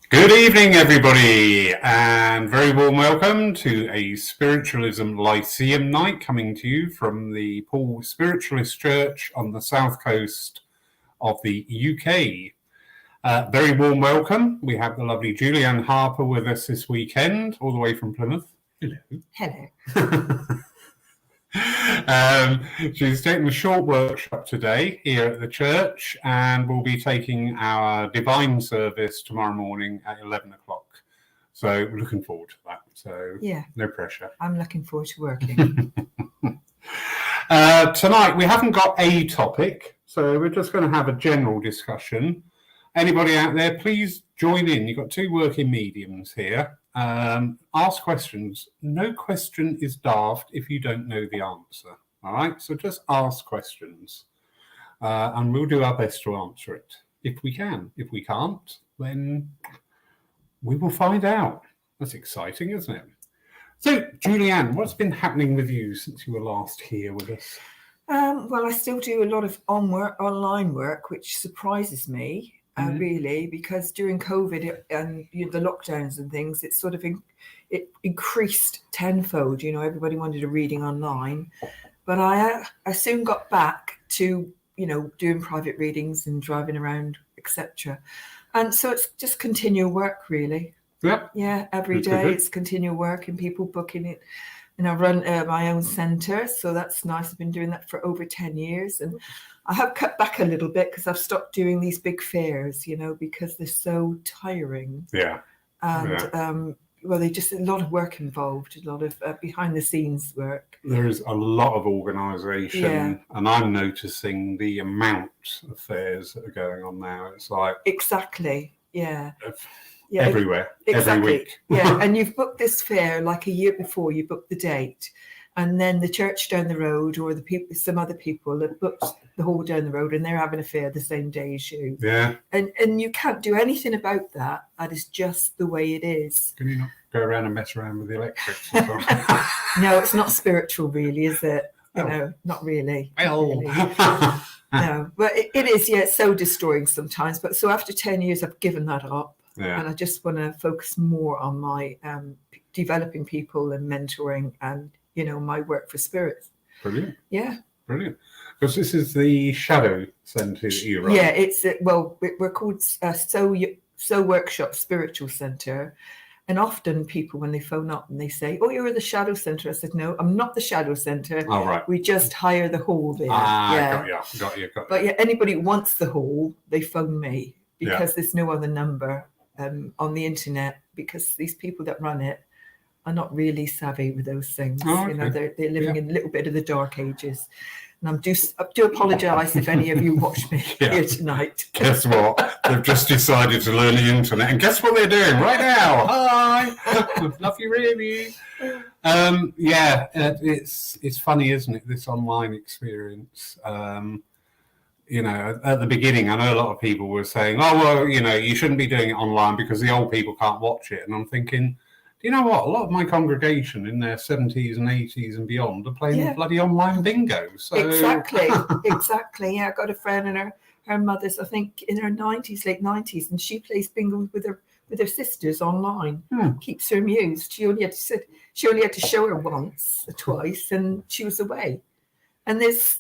Good evening, everybody, and very warm welcome to a Spiritualism Lyceum night coming to you from the Poole Spiritualist Church on the south coast of the UK. Very warm welcome. We have the lovely Julieann Harper with us this weekend, all the way from Plymouth. Hello. Hello. She's taking a short workshop today here at the church, and we'll be taking our divine service tomorrow morning at 11 o'clock. So we're looking forward to that. So yeah, no pressure. I'm looking forward to working. Tonight we haven't got a topic, so we're just going to have a general discussion. Anybody out there, please join in. You've got two working mediums here. Ask questions. No question is daft if you don't know the answer. All right, so just ask questions, and we'll do our best to answer it if we can. If we can't, then we will find out. That's exciting, isn't it? So, Julieann, what's been happening with you since you were last here with us? Well, I still do a lot of online work, which surprises me. Really, because during COVID and the lockdowns and things, it sort of it increased tenfold. Everybody wanted a reading online, but I soon got back to doing private readings and driving around, etc. And so it's just continual work, really. Yeah, every day it's continual work and people booking it. And I run my own centre, so that's nice. I've been doing that for over 10 years, and I have cut back a little bit because I've stopped doing these big fairs, because they're so tiring. Yeah. And there's just a lot of work involved, a lot of behind the scenes work. There is a lot of organisation, and I'm noticing the amount of fairs that are going on now. It's like exactly, yeah. Everywhere, exactly. Every week. Yeah, and you've booked this fair like a year before you booked the date, and then the church down the road or some other people have booked the hall down the road and they're having a fair the same day as you. Yeah. And you can't do anything about that. That is just the way it is. Can you not go around and mess around with the electrics or something? No, it's not spiritual really, is it? Not really. Well. Not really. No, but it is, it's so destroying sometimes. But so after 10 years, I've given that up. Yeah. And I just want to focus more on my developing people and mentoring and, my work for spirits. Brilliant. Yeah. Brilliant. Because this is the Shadow Centre that you run. Yeah, we're called So Workshop Spiritual Centre. And often people, when they phone up and they say, oh, you're the Shadow Centre. I said, no, I'm not the Shadow Centre. Oh, right. We just hire the hall there. Got you. But yeah, anybody who wants the hall, they phone me because there's no other number on the internet, because these people that run it are not really savvy with those things. Oh, okay. They're living in a little bit of the dark ages. And I do apologise if any of you watch me here tonight. Guess what? They've just decided to learn the internet, and guess what they're doing right now? Hi, love you really. It's funny, isn't it? This online experience. At the beginning, I know a lot of people were saying, oh, well, you shouldn't be doing it online because the old people can't watch it. And I'm thinking, do you know what? A lot of my congregation in their 70s and 80s and beyond are playing bloody online bingo. So... Exactly. Yeah, I got a friend and her mother's, I think, in her 90s, late 90s, and she plays bingo with her sisters online. Keeps her amused. She only had to show her once or twice, and she was away. And there's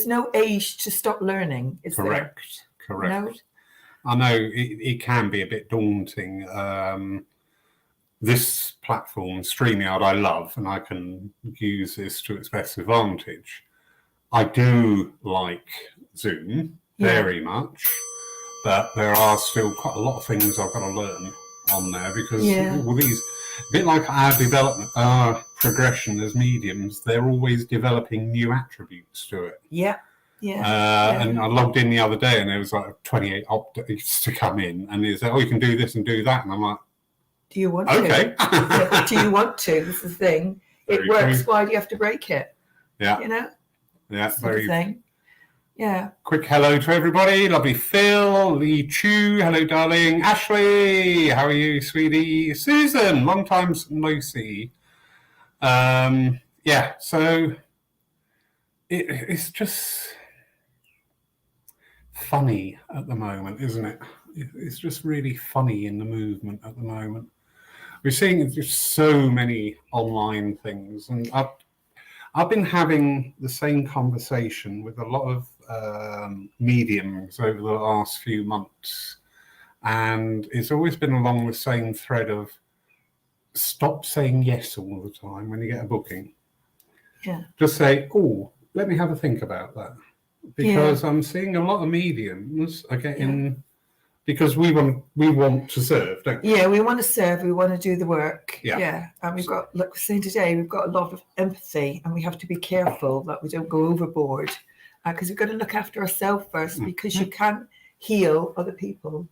no age to stop learning, is there? Correct. I know it can be a bit daunting. This platform, StreamYard, I love, and I can use this to its best advantage. I do like Zoom very much, but there are still quite a lot of things I've got to learn on there, because all these, a bit like our development, our progression as mediums, they're always developing new attributes to it. And I logged in the other day and there was like 28 updates to come in, and they said, oh, you can do this and do that, and I'm like, do you want to? Do you want to? This is the thing. It works. Why do you have to break it? Yeah. Very thing. Yeah. Quick hello to everybody. Lovely Phil, Lee Chu, hello darling. Ashley, how are you, sweetie? Susan, long time no see. So it's just funny at the moment, isn't it? it's just really funny in the movement at the moment. We're seeing just so many online things, and I've been having the same conversation with a lot of mediums over the last few months, and it's always been along the same thread of stop saying yes all the time when you get a booking. Yeah. Just say, oh, let me have a think about that. Because I'm seeing a lot of mediums are getting, because we want to serve, don't we? Yeah, we want to serve, we want to do the work. Yeah. And we've got, like we're saying today, we've got a lot of empathy, and we have to be careful that we don't go overboard, because we've got to look after ourselves first, because you can't heal other people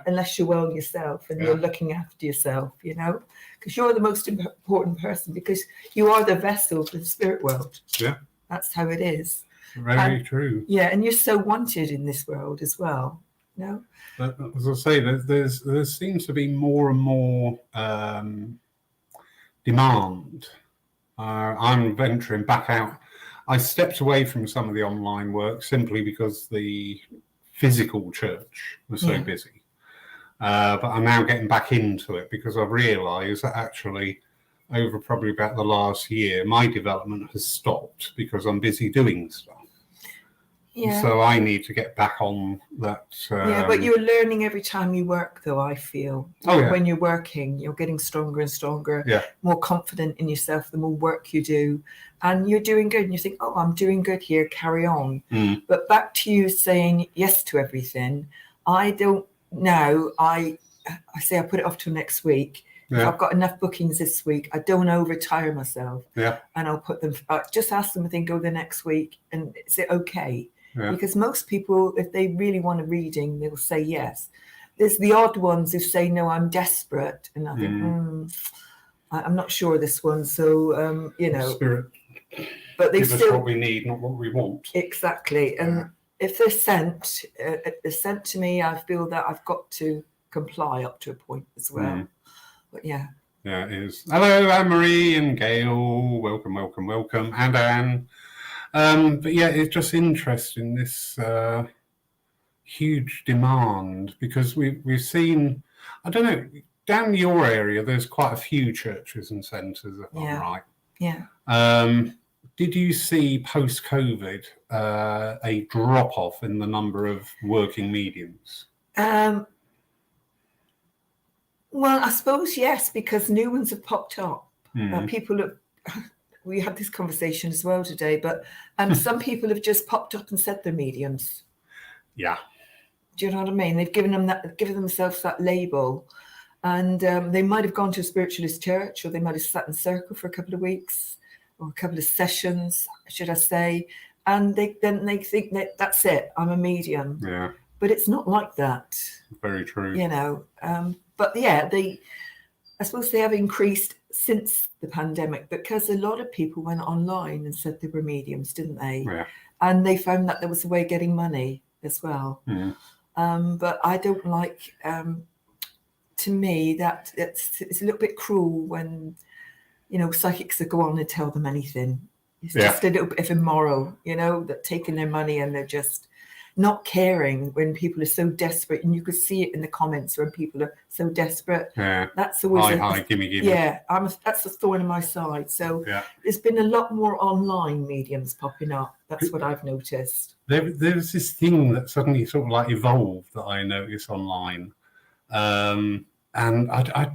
unless you're well yourself and you're looking after yourself, you know, because you're the most important person, because you are the vessel for the spirit world. Yeah. That's how it is. Very true. Yeah, and you're so wanted in this world as well. No. But as I say, there seems to be more and more demand. I'm venturing back out. I stepped away from some of the online work simply because the physical church was so busy. But I'm now getting back into it because I've realised that actually over probably about the last year, my development has stopped because I'm busy doing stuff. Yeah. So I need to get back on that. But you're learning every time you work, though, I feel. When you're working, you're getting stronger and stronger, more confident in yourself the more work you do. And you're doing good. And you think, oh, I'm doing good here, carry on. But back to you saying yes to everything. I don't know. I say I put it off till next week. If I've got enough bookings this week, I don't overtire myself. And I'll put them, just ask them if they can go the next week. And is it okay? Because most people, if they really want a reading, they will say yes. There's the odd ones who say, no, I'm desperate. And I think, I'm not sure this one. So, you know. Spirit. But they give still, us what we need, not what we want. Exactly. And if they're sent to me, I feel that I've got to comply up to a point as well. But yeah. Yeah, it is. Hello, Anne-Marie and Gail. Welcome, welcome, welcome. And Anne. But yeah, it's just interesting, this huge demand, because we've seen, I don't know, down your area, there's quite a few churches and centres, if I'm right. Yeah. Did you see post-COVID a drop-off in the number of working mediums? Well, I suppose yes, because new ones have popped up. People have. We had this conversation as well today, but some people have just popped up and said they're mediums. Yeah. Do you know what I mean? They've given themselves that label, and they might have gone to a spiritualist church, or they might have sat in circle for a couple of weeks, or a couple of sessions, should I say? And they think that that's it. I'm a medium. Yeah. But it's not like that. Very true. You know. But yeah, I suppose they have increased since the pandemic, because a lot of people went online and said they were mediums, didn't they? Yeah. And they found that there was a way of getting money as well. But I don't like, to me, that it's a little bit cruel when, you know, psychics that go on and tell them anything. It's just a little bit of immoral, you know, that taking their money and they're just not caring when people are so desperate. And you could see it in the comments when people are so desperate. Yeah. That's always hi, gimme. Yeah, that's a thorn in my side. So there's been a lot more online mediums popping up. That's what I've noticed. There's this thing that suddenly sort of like evolved that I noticed online. And I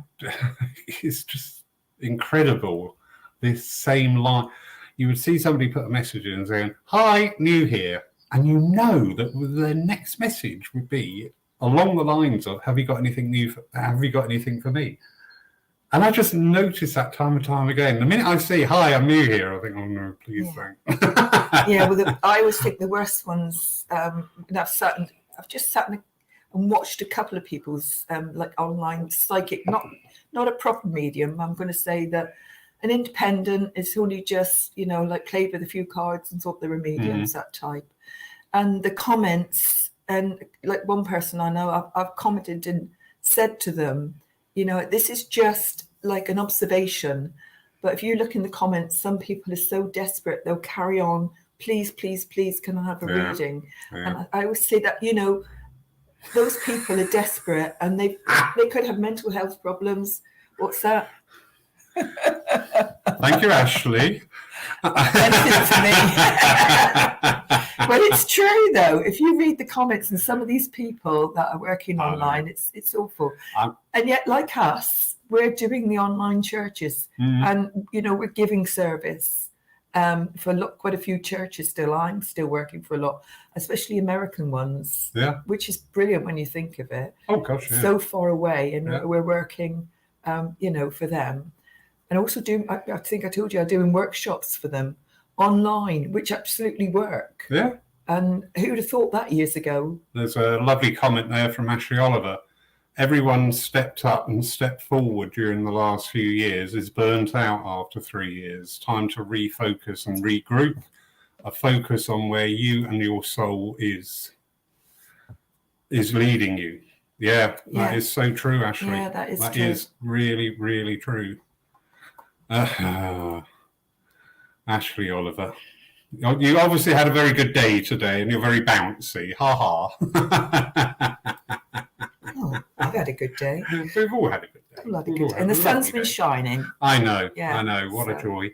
it's just incredible. This same line. You would see somebody put a message in saying, hi, new here. And you know that the next message would be along the lines of, have you got anything new? Have you got anything for me? And I just noticed that time and time again. The minute I see, hi, I'm new here, I think, oh no, please don't. Well, I always think the worst ones, I've just sat and watched a couple of people's like online psychic, not a proper medium. I'm going to say that an independent is only just, you know, like played with a few cards and thought they were mediums, that type. And the comments, and like one person I know, I've commented and said to them, you know, this is just like an observation. But if you look in the comments, some people are so desperate, they'll carry on. Please, please, please, can I have a reading? And I always say that, you know, those people are desperate, and they could have mental health problems. What's that? Thank you, Ashley. Anything to me. But it's true, though. If you read the comments and some of these people that are working online, it's awful. And yet, like us, we're doing the online churches, and we're giving service for quite a few churches still. I'm still working for a lot, especially American ones. Yeah, which is brilliant when you think of it. Oh gosh, yeah. So far away, and we're working, for them. And also I think I told you, I'm doing workshops for them online, which absolutely work. Yeah. And who would have thought that years ago? There's a lovely comment there from Ashley Oliver. Everyone stepped up and stepped forward during the last few years is burnt out after 3 years. Time to refocus and regroup. A focus on where you and your soul is leading you. Yeah, that is so true, Ashley. Yeah, that is true. That is really, really true. Ashley Oliver, you obviously had a very good day today, and you're very bouncy. Ha ha. Oh, I've had a good day. We've all had a good day. I've had a good day. And the sun's been shining. I know. What a joy.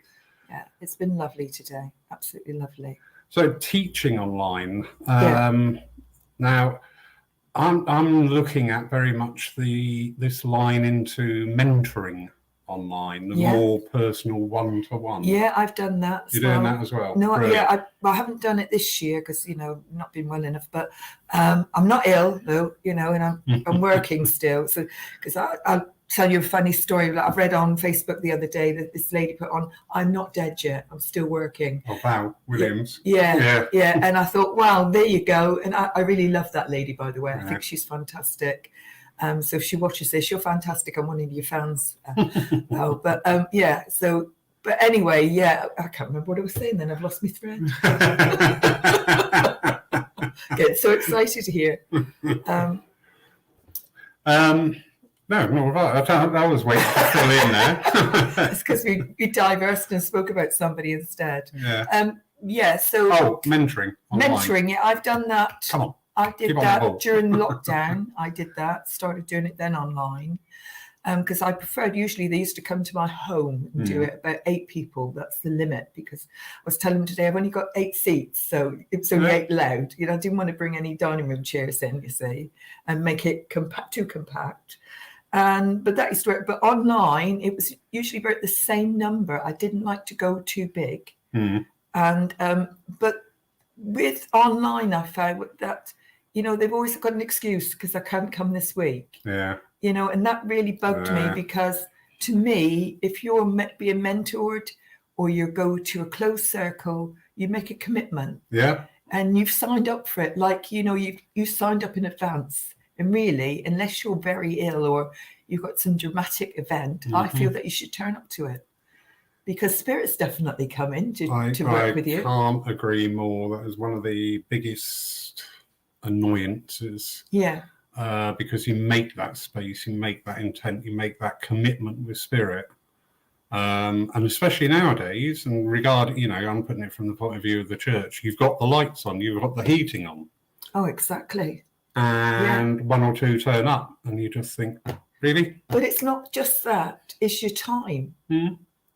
Yeah, it's been lovely today. Absolutely lovely. So teaching online. Now, I'm looking at very much this line into mentoring online, the more personal one-to-one. Yeah, I've done that. You're doing that as well? No, I haven't done it this year because not been well enough. But I'm not ill though, and I'm working still. So because I'll tell you a funny story that I've read on Facebook the other day that this lady put on. I'm not dead yet. I'm still working. Oh wow, Williams. Yeah. And I thought, wow, there you go. And I really love that lady, by the way. I think she's fantastic. So if she watches this, you're fantastic. I'm one of your fans. But anyway, I can't remember what I was saying then. I've lost my thread. Get so excited to hear. No, not right. I was waiting to fill in there. It's because we diversed and spoke about somebody instead. Yeah. So mentoring. Online. Mentoring. Yeah, I've done that. Come on. I did that during lockdown. I did that. Started doing it then online. Because I preferred, usually they used to come to my home and do it, about 8 people. That's the limit, because I was telling them today I've only got 8 seats, so it's only 8 loud. I didn't want to bring any dining room chairs in, you see, and make it too compact. But that used to work. But online, it was usually about the same number. I didn't like to go too big. And but with online, I found that they've always got an excuse because I can't come this week. Yeah. And that really bugged me, because to me, if you're being mentored or you go to a closed circle, you make a commitment. Yeah. And you've signed up for it. Like, you signed up in advance. And really, unless you're very ill or you've got some dramatic event, I feel that you should turn up to it. Because spirits definitely come in to work with you. I can't agree more. That is one of the biggest annoyances. Yeah. Because you make that space, you make that intent, you make that commitment with spirit. And especially nowadays, and I'm putting it from the point of view of the church, you've got the lights on, you've got the heating on. Oh, exactly. And 1 or 2 turn up, and you just think, really? But it's not just that, it's your time,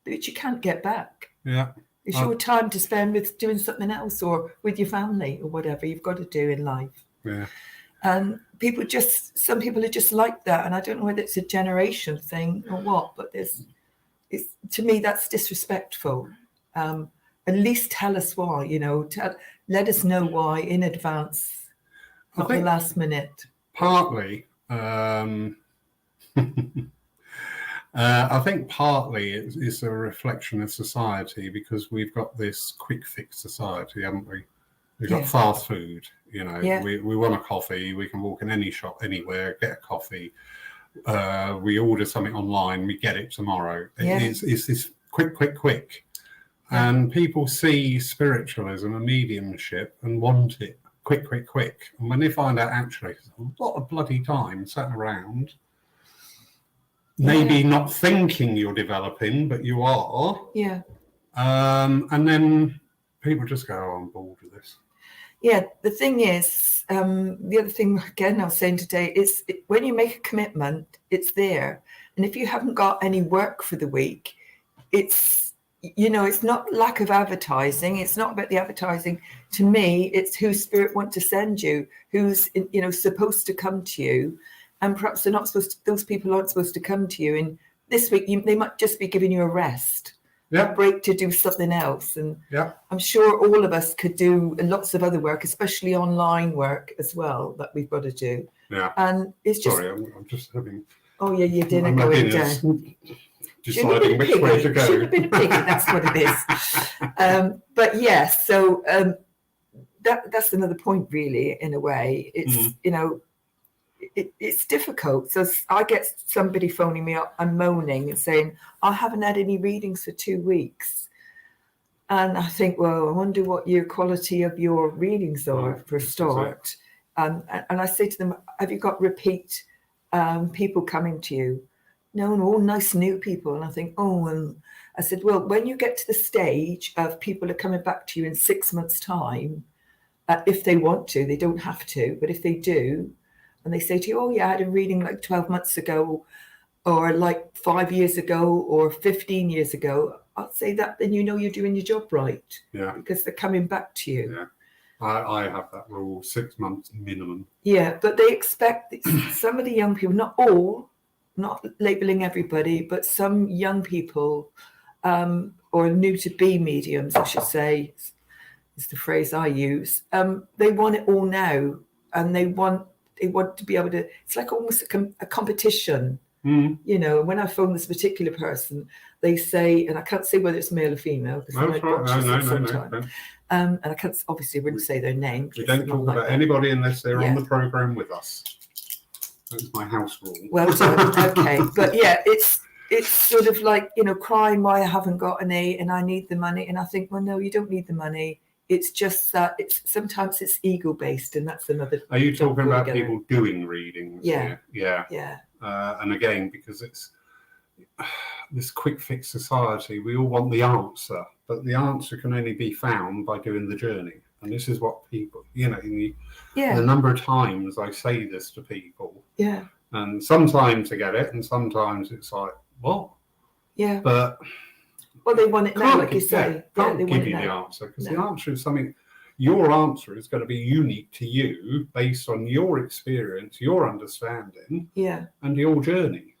which you can't get back. Yeah. It's your time to spend with doing something else or with your family or whatever you've got to do in life. Yeah. And some people are just like that. And I don't know whether it's a generation thing or what, but to me, that's disrespectful. At least tell us why, let us know why in advance, not the last minute. Partly, I think partly it's a reflection of society, because we've got this quick fix society, haven't we? We've got fast food, we want a coffee, we can walk in any shop anywhere, get a coffee. We order something online, we get it tomorrow. It's this quick. And people see spiritualism and mediumship and want it quick. And when they find out actually it's a lot of bloody time sat around, maybe not thinking you're developing, but you are. Yeah. And then people just go, I'm bored with this. Yeah, the thing is, the other thing, again, I was saying today, is when you make a commitment, it's there. And if you haven't got any work for the week, it's, it's not lack of advertising. It's not about the advertising. To me, it's who Spirit want to send you, who's, supposed to come to you. And perhaps they're not supposed to, those people aren't supposed to come to you. And this week, they might just be giving you a rest. A break to do something else. And I'm sure all of us could do lots of other work, especially online work as well, that we've got to do. And it's just... Sorry, I'm just having... Oh, yeah, your dinner going down. Deciding which way to go. Should have been a piggy, that's what it is. But yes, so that's another point, really, in a way. It's, it's difficult. So I get somebody phoning me up and moaning and saying, I haven't had any readings for 2 weeks. And I think, well, I wonder what your quality of your readings are for a start. And I say to them, have you got repeat people coming to you? No, all nice new people. And I think, and I said, well, when you get to the stage of people are coming back to you in 6 months' time, if they want to, they don't have to, but if they do, and they say to you, oh, yeah, I had a reading like 12 months ago, or like 5 years ago, or 15 years ago, I'll say that, then you're doing your job right. Yeah. Because they're coming back to you. Yeah. I have that rule, 6 months minimum. Yeah, but they expect some of the young people, not all, not labeling everybody, but some young people, or new to be mediums, I should say, is the phrase I use. They want it all now, and they want to be able to. It's like almost a competition. When I phone this particular person, they say, and I can't say whether it's male or female because I might watch this sometime. And I can't, obviously, I wouldn't say their name. We don't talk about anybody unless they're on the program with us. That's my house rule. Well done. Okay, but yeah, it's sort of like crying why I haven't got any and I need the money, and I think, well, no, you don't need the money. It's just that sometimes it's ego based, and that's another. Are you talking about people doing readings? Yeah. And again, because it's this quick fix society, we all want the answer, but the answer can only be found by doing the journey. And this is what people, the number of times I say this to people. Yeah. And sometimes I get it, and sometimes it's like, what? Yeah. But well, they want it now, like you say. Can't give you the answer, because the answer is something. Your answer is going to be unique to you based on your experience, your understanding, and your journey.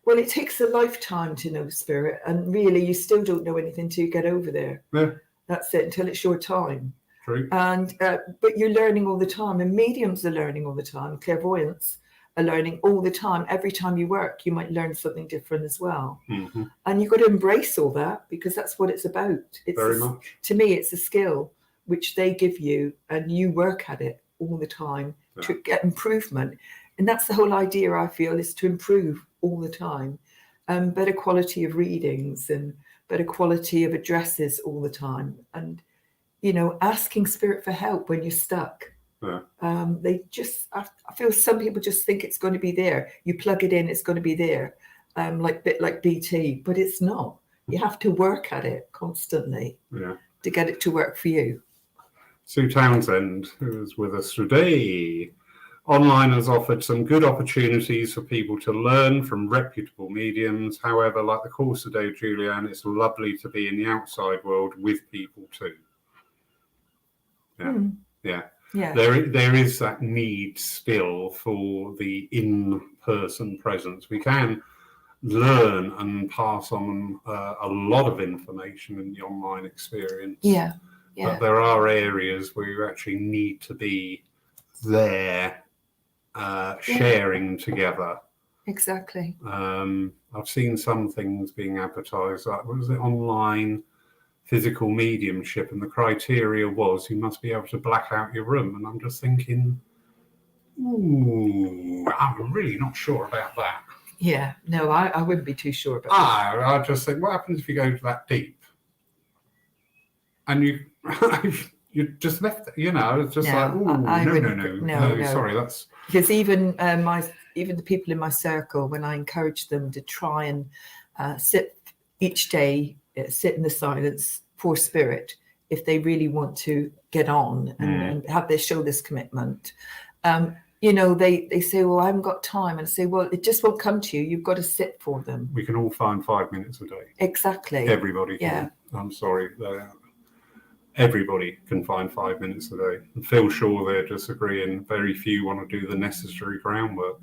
Well, it takes a lifetime to know Spirit, and really, you still don't know anything till you get over there. Yeah. That's it, until it's your time. True. And but you're learning all the time, and mediums are learning all the time. Clairvoyants are learning all the time. Every time you work, you might learn something different as well. Mm-hmm. And you've got to embrace all that, because that's what it's about. Very much. To me, it's a skill which they give you, and you work at it all the time to get improvement. And that's the whole idea, I feel, is to improve all the time. Better quality of readings and better quality of addresses all the time. And, asking Spirit for help when you're stuck. Yeah. I feel some people just think it's going to be there. You plug it in, it's going to be there. Like BT, but it's not. You have to work at it constantly to get it to work for you. Sue Townsend, who is with us today. Online has offered some good opportunities for people to learn from reputable mediums. However, like the course today, Julieann, it's lovely to be in the outside world with people too. Yeah. There is that need still for the in-person presence. We can learn and pass on a lot of information in the online experience. Yeah. But there are areas where you actually need to be there, sharing together. Exactly. I've seen some things being advertised, like, what was it, online physical mediumship, and the criteria was you must be able to black out your room. And I'm just thinking, I'm really not sure about that. Yeah, no, I wouldn't be too sure about that. I just think, what happens if you go that deep? And you just left it, it's just no, sorry, that's... Because even the people in my circle, when I encourage them to try and sit each day, sit in the silence for Spirit, if they really want to get on and show this commitment. They say, well, I haven't got time. And I say, well, it just won't come to you. You've got to sit for them. We can all find 5 minutes a day. Exactly. Everybody can. Yeah. I'm sorry. Everybody can find 5 minutes a day. And feel sure they're disagreeing. Very few want to do the necessary groundwork.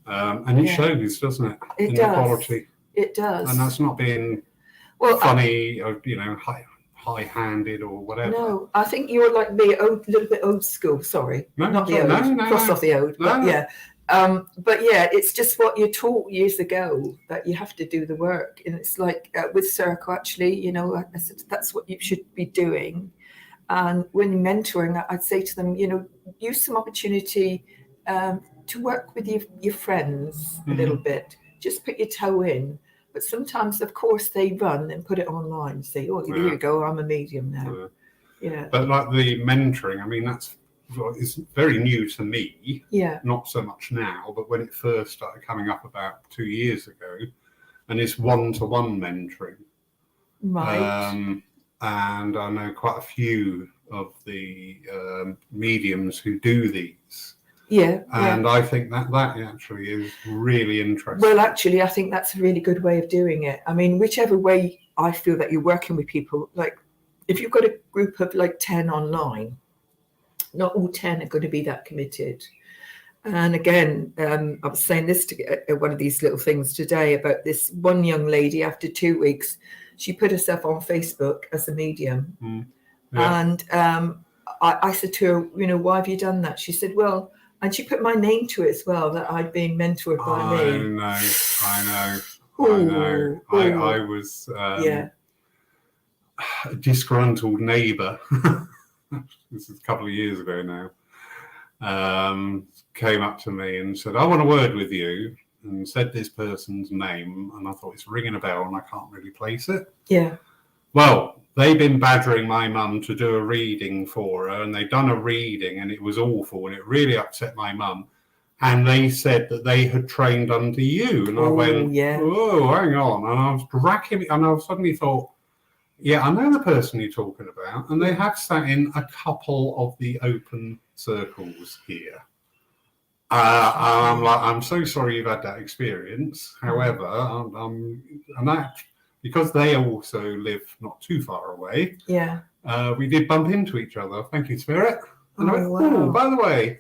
And it shows, doesn't it? It does. Quality. It does. And that's not being funny or, high-handed or whatever. No, I think you're like me, a little bit old school. Sorry, not the old. Cross off the old. But yeah. But yeah, it's just what you're taught years ago, that you have to do the work. And it's like with Circle, actually, I said, that's what you should be doing. And when you're mentoring, I'd say to them, use some opportunity to work with your friends a little bit. Just put your toe in. But sometimes, of course, they run and put it online and say, oh, here you go, I'm a medium now. Yeah. But like the mentoring, I mean, it's very new to me. Yeah. Not so much now, but when it first started coming up about 2 years ago, and it's one-to-one mentoring. Right. And I know quite a few of the mediums who do these. Yeah. And I think that actually is really interesting. Well, actually, I think that's a really good way of doing it. I mean, whichever way I feel that you're working with people, like if you've got a group of like 10 online, not all 10 are going to be that committed. And again, I was saying this to one of these little things today about this one young lady. After 2 weeks, she put herself on Facebook as a medium. And I said to her, why have you done that? She said, well, and she put my name to it as well, that I'd been mentored by me. I know. I was a disgruntled neighbour. This is a couple of years ago now. Came up to me and said, I want a word with you, and said this person's name. And I thought, it's ringing a bell and I can't really place it. Yeah. Well, they've been badgering my mum to do a reading for her, and they'd done a reading and it was awful and it really upset my mum. And they said that they had trained under you. And I went, oh, hang on. And I was racking, and I suddenly thought, yeah, I know the person you're talking about. And they have sat in a couple of the open circles here. I'm like, I'm so sorry you've had that experience. However, and that, because they also live not too far away, we did bump into each other. Thank you, Spirit. And I went, oh, by the way.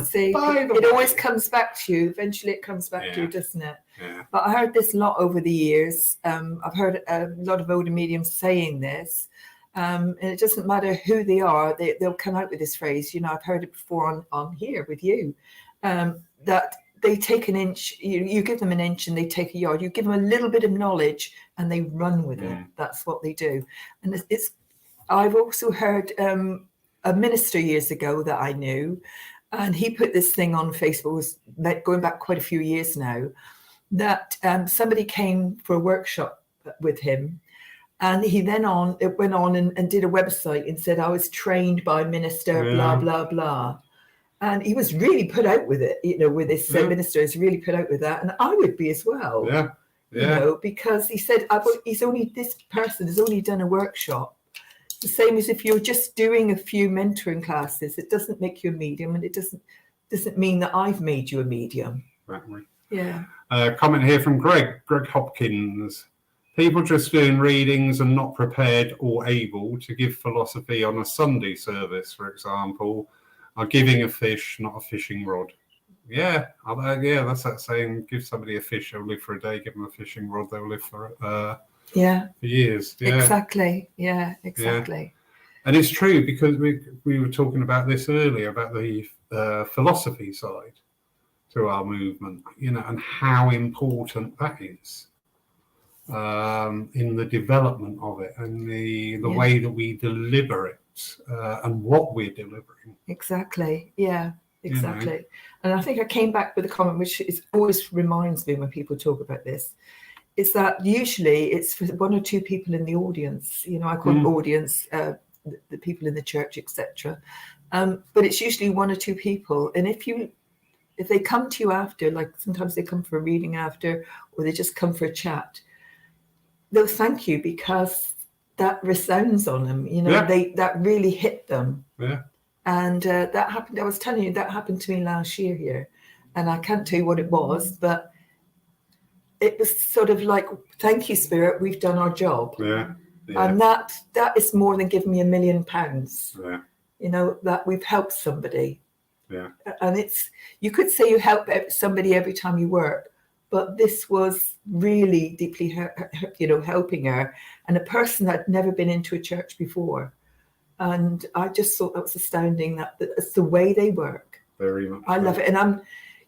See, it always comes back to you. Eventually it comes back to you, doesn't it? Yeah. But I heard this a lot over the years. I've heard a lot of older mediums saying this. And it doesn't matter who they are, they'll come out with this phrase. I've heard it before on here with you, that they take an inch, you give them an inch and they take a yard. You give them a little bit of knowledge and they run with it. That's what they do. And I've also heard a minister years ago that I knew, and he put this thing on Facebook, was going back quite a few years now, that somebody came for a workshop with him. And he then went on and did a website and said, I was trained by minister, blah, blah, blah. And he was really put out with it, with this minister is really put out with that. And I would be as well, because he said, this person has only done a workshop. The same as if you're just doing a few mentoring classes, it doesn't make you a medium, and it doesn't mean that I've made you a medium. Exactly. Yeah. Comment here from Greg Hopkins. People just doing readings and not prepared or able to give philosophy on a Sunday service, for example, are giving a fish, not a fishing rod. Yeah, that's that saying, give somebody a fish, they'll live for a day. Give them a fishing rod, they'll live for years. Yeah. Exactly. Yeah, exactly. Yeah. And it's true, because we were talking about this earlier, about the philosophy side to our movement, and how important that is. In the development of it and the way that we deliver it and what we're delivering. Exactly. Yeah, exactly. And I think I came back with a comment which always reminds me when people talk about this, is that usually it's for one or two people in the audience. I call it audience, the people in the church, etc. But it's usually one or two people. And if they come to you after, like sometimes they come for a reading after, or they just come for a chat, they'll thank you because that resounds on them. You know, that really hit them. Yeah. And that happened. I was telling you that happened to me last year here, and I can't tell you what it was, but it was sort of like, thank you, Spirit, we've done our job. Yeah. And that is more than giving me £1 million. Yeah. You know, that we've helped somebody. Yeah. And you could say you help somebody every time you work, but this was really deeply, helping her, and a person that had never been into a church before. And I just thought that was astounding. That's the way they work. Very much. I love it. And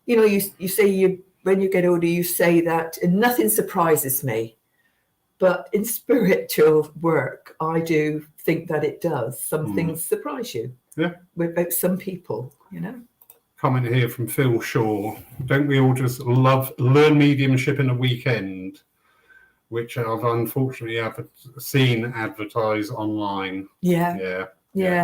you say when you get older, you say that, and nothing surprises me. But in spiritual work, I do think that it does. Some things surprise you. Yeah. About some people, Comment here from Phil Shaw. Don't we all just learn mediumship in a weekend? Which I've unfortunately seen advertised online. Yeah.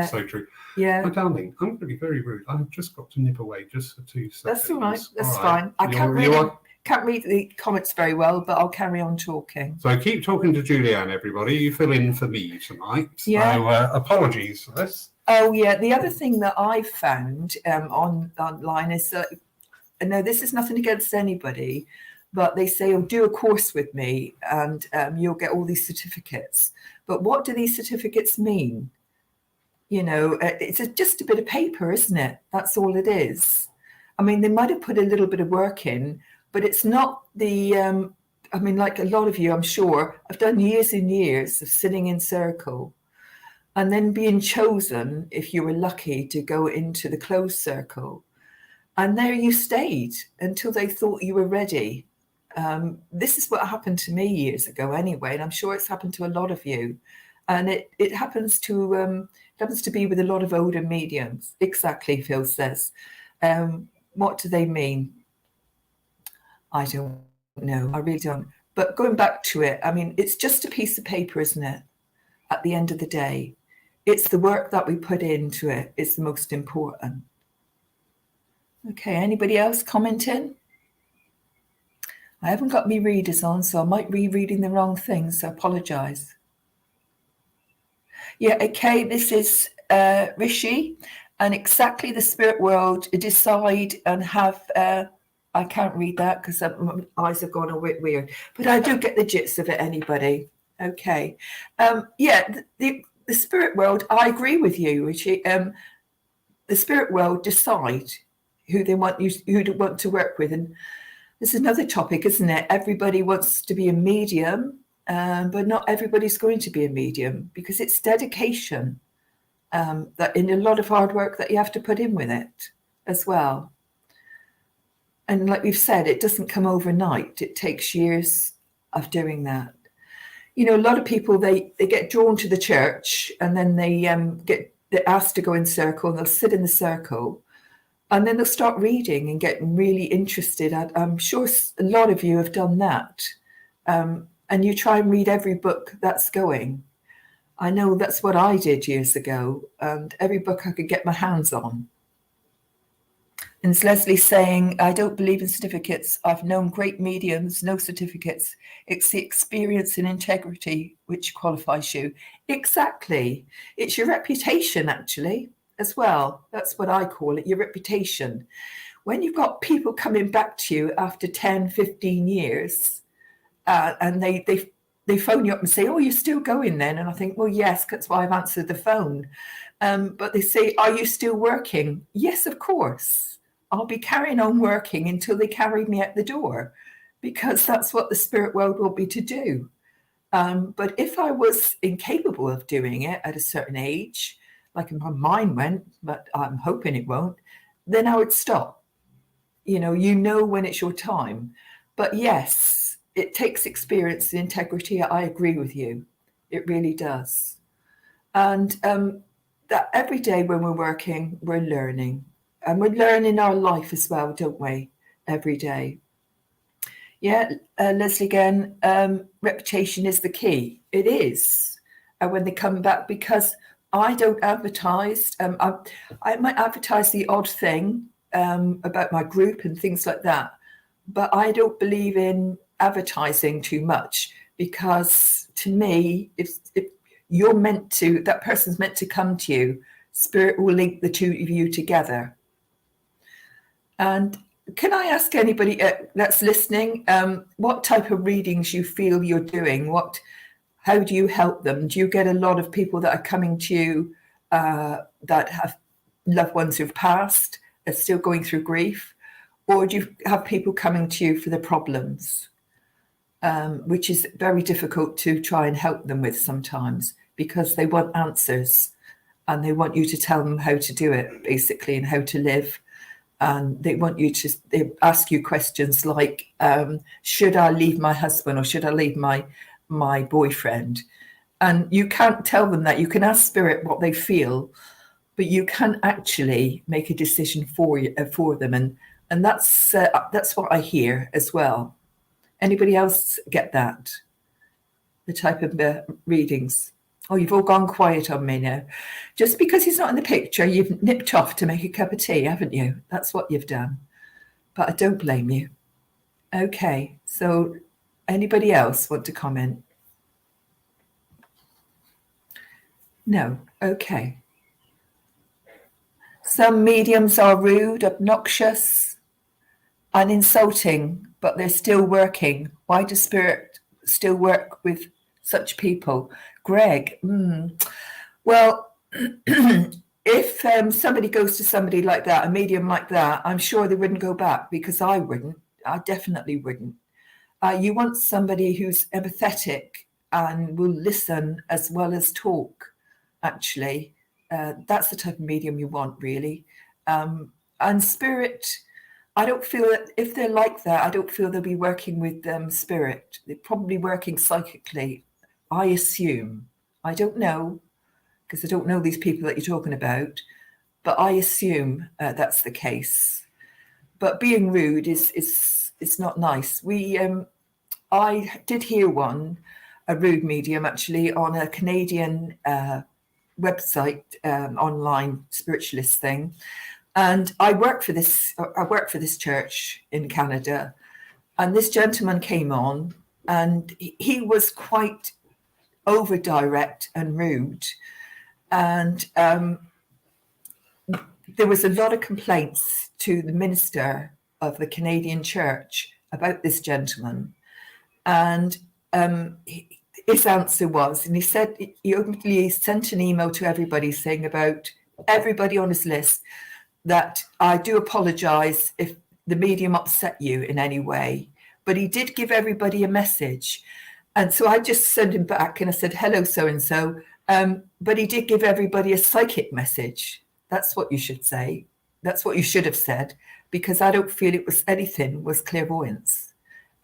So true. Yeah. My darling, I'm going to be very rude. I've just got to nip away just for 2 seconds. That's all right. That's fine. I can't read the comments very well, but I'll carry on talking. So keep talking to Julieann, everybody. You fill in for me tonight. Yeah. So apologies for this. Oh, yeah. The other thing that I found online is that, no, this is nothing against anybody, but they say, oh, do a course with me and you'll get all these certificates. But what do these certificates mean? It's just a bit of paper, isn't it? That's all it is. I mean, they might have put a little bit of work in, but it's not like a lot of you, I'm sure, have done years and years of sitting in circle and then being chosen, if you were lucky, to go into the closed circle. And there you stayed until they thought you were ready. This is what happened to me years ago anyway, and I'm sure it's happened to a lot of you. And it happens to be with a lot of older mediums. Exactly, Phil says. What do they mean? I don't know. I really don't. But going back to it, I mean, it's just a piece of paper, isn't it? At the end of the day, it's the work that we put into it is the most important. Okay, anybody else commenting? I haven't got me readers on, so I might be reading the wrong things, so I apologise. Yeah, okay, this is Rishi, and exactly the spirit world decide and have, I can't read that because my eyes have gone a bit weird, but I do get the gist of it, anybody. Okay. The spirit world, I agree with you, Rishi. The spirit world decide who they want to work with. And this is another topic, isn't it? Everybody wants to be a medium, but not everybody's going to be a medium because it's dedication that in a lot of hard work that you have to put in with it as well. And like we've said, it doesn't come overnight. It takes years of doing that. A lot of people, they get drawn to the church and then they're asked to go in circle and they'll sit in the circle and then they'll start reading and get really interested. I'm sure a lot of you have done that. And you try and read every book that's going. I know that's what I did years ago, and every book I could get my hands on. And it's Leslie saying, I don't believe in certificates. I've known great mediums, no certificates. It's the experience and integrity which qualifies you. Exactly. It's your reputation, actually, as well. That's what I call it, your reputation. When you've got people coming back to you after 10, 15 years, and they phone you up and say, oh, you're still going then? And I think, well, yes, that's why I've answered the phone. But they say, are you still working? Yes, of course. I'll be carrying on working until they carry me out the door, because that's what the spirit world want me to do. But if I was incapable of doing it at a certain age, like my mind went, but I'm hoping it won't, then I would stop. When it's your time. But yes, it takes experience and integrity. I agree with you. It really does. And that every day when we're working, we're learning. And we're learning our life as well, don't we? Every day. Yeah, Leslie again, reputation is the key. It is. And when they come back, because I don't advertise. I might advertise the odd thing about my group and things like that. But I don't believe in advertising too much, because to me, if that person's meant to come to you. Spirit will link the two of you together. And can I ask anybody that's listening, what type of readings you feel you're doing? How do you help them? Do you get a lot of people that are coming to you that have loved ones who've passed, are still going through grief? Or do you have people coming to you for the problems, which is very difficult to try and help them with sometimes, because they want answers and they want you to tell them how to do it, basically, and how to live. And they ask you questions like, should I leave my husband, or should I leave my boyfriend? And you can't tell them that. You can ask Spirit what they feel, but you can't actually make a decision for them. And that's what I hear as well. Anybody else get that? The type of readings? Oh, you've all gone quiet on me now. Just because he's not in the picture, you've nipped off to make a cup of tea, haven't you? That's what you've done. But I don't blame you. Okay, so anybody else want to comment? No, okay. Some mediums are rude, obnoxious, and insulting, but they're still working. Why does Spirit still work with such people? Greg, well, if somebody goes to somebody like that, a medium like that, I'm sure they wouldn't go back, because I wouldn't. I definitely wouldn't. You want somebody who's empathetic and will listen as well as talk, actually. That's the type of medium you want, really. And Spirit, I don't feel that if they're like that, I don't feel they'll be working with Spirit. They're probably working psychically, I assume. I don't know, because I don't know these people that you're talking about, but I assume that's the case. But being rude is not nice. I did hear a rude medium actually, on a Canadian website, online spiritualist thing. And I work for this church in Canada, and this gentleman came on, and he was quite over direct and rude. And there was a lot of complaints to the minister of the Canadian church about this gentleman. And his answer was, and he said, he sent an email to everybody saying about everybody on his list, that I do apologize if the medium upset you in any way. But he did give everybody a message. And so I just sent him back and I said, hello, so-and-so. But he did give everybody a psychic message. That's what you should say. That's what you should have said, because I don't feel it was anything was clairvoyance.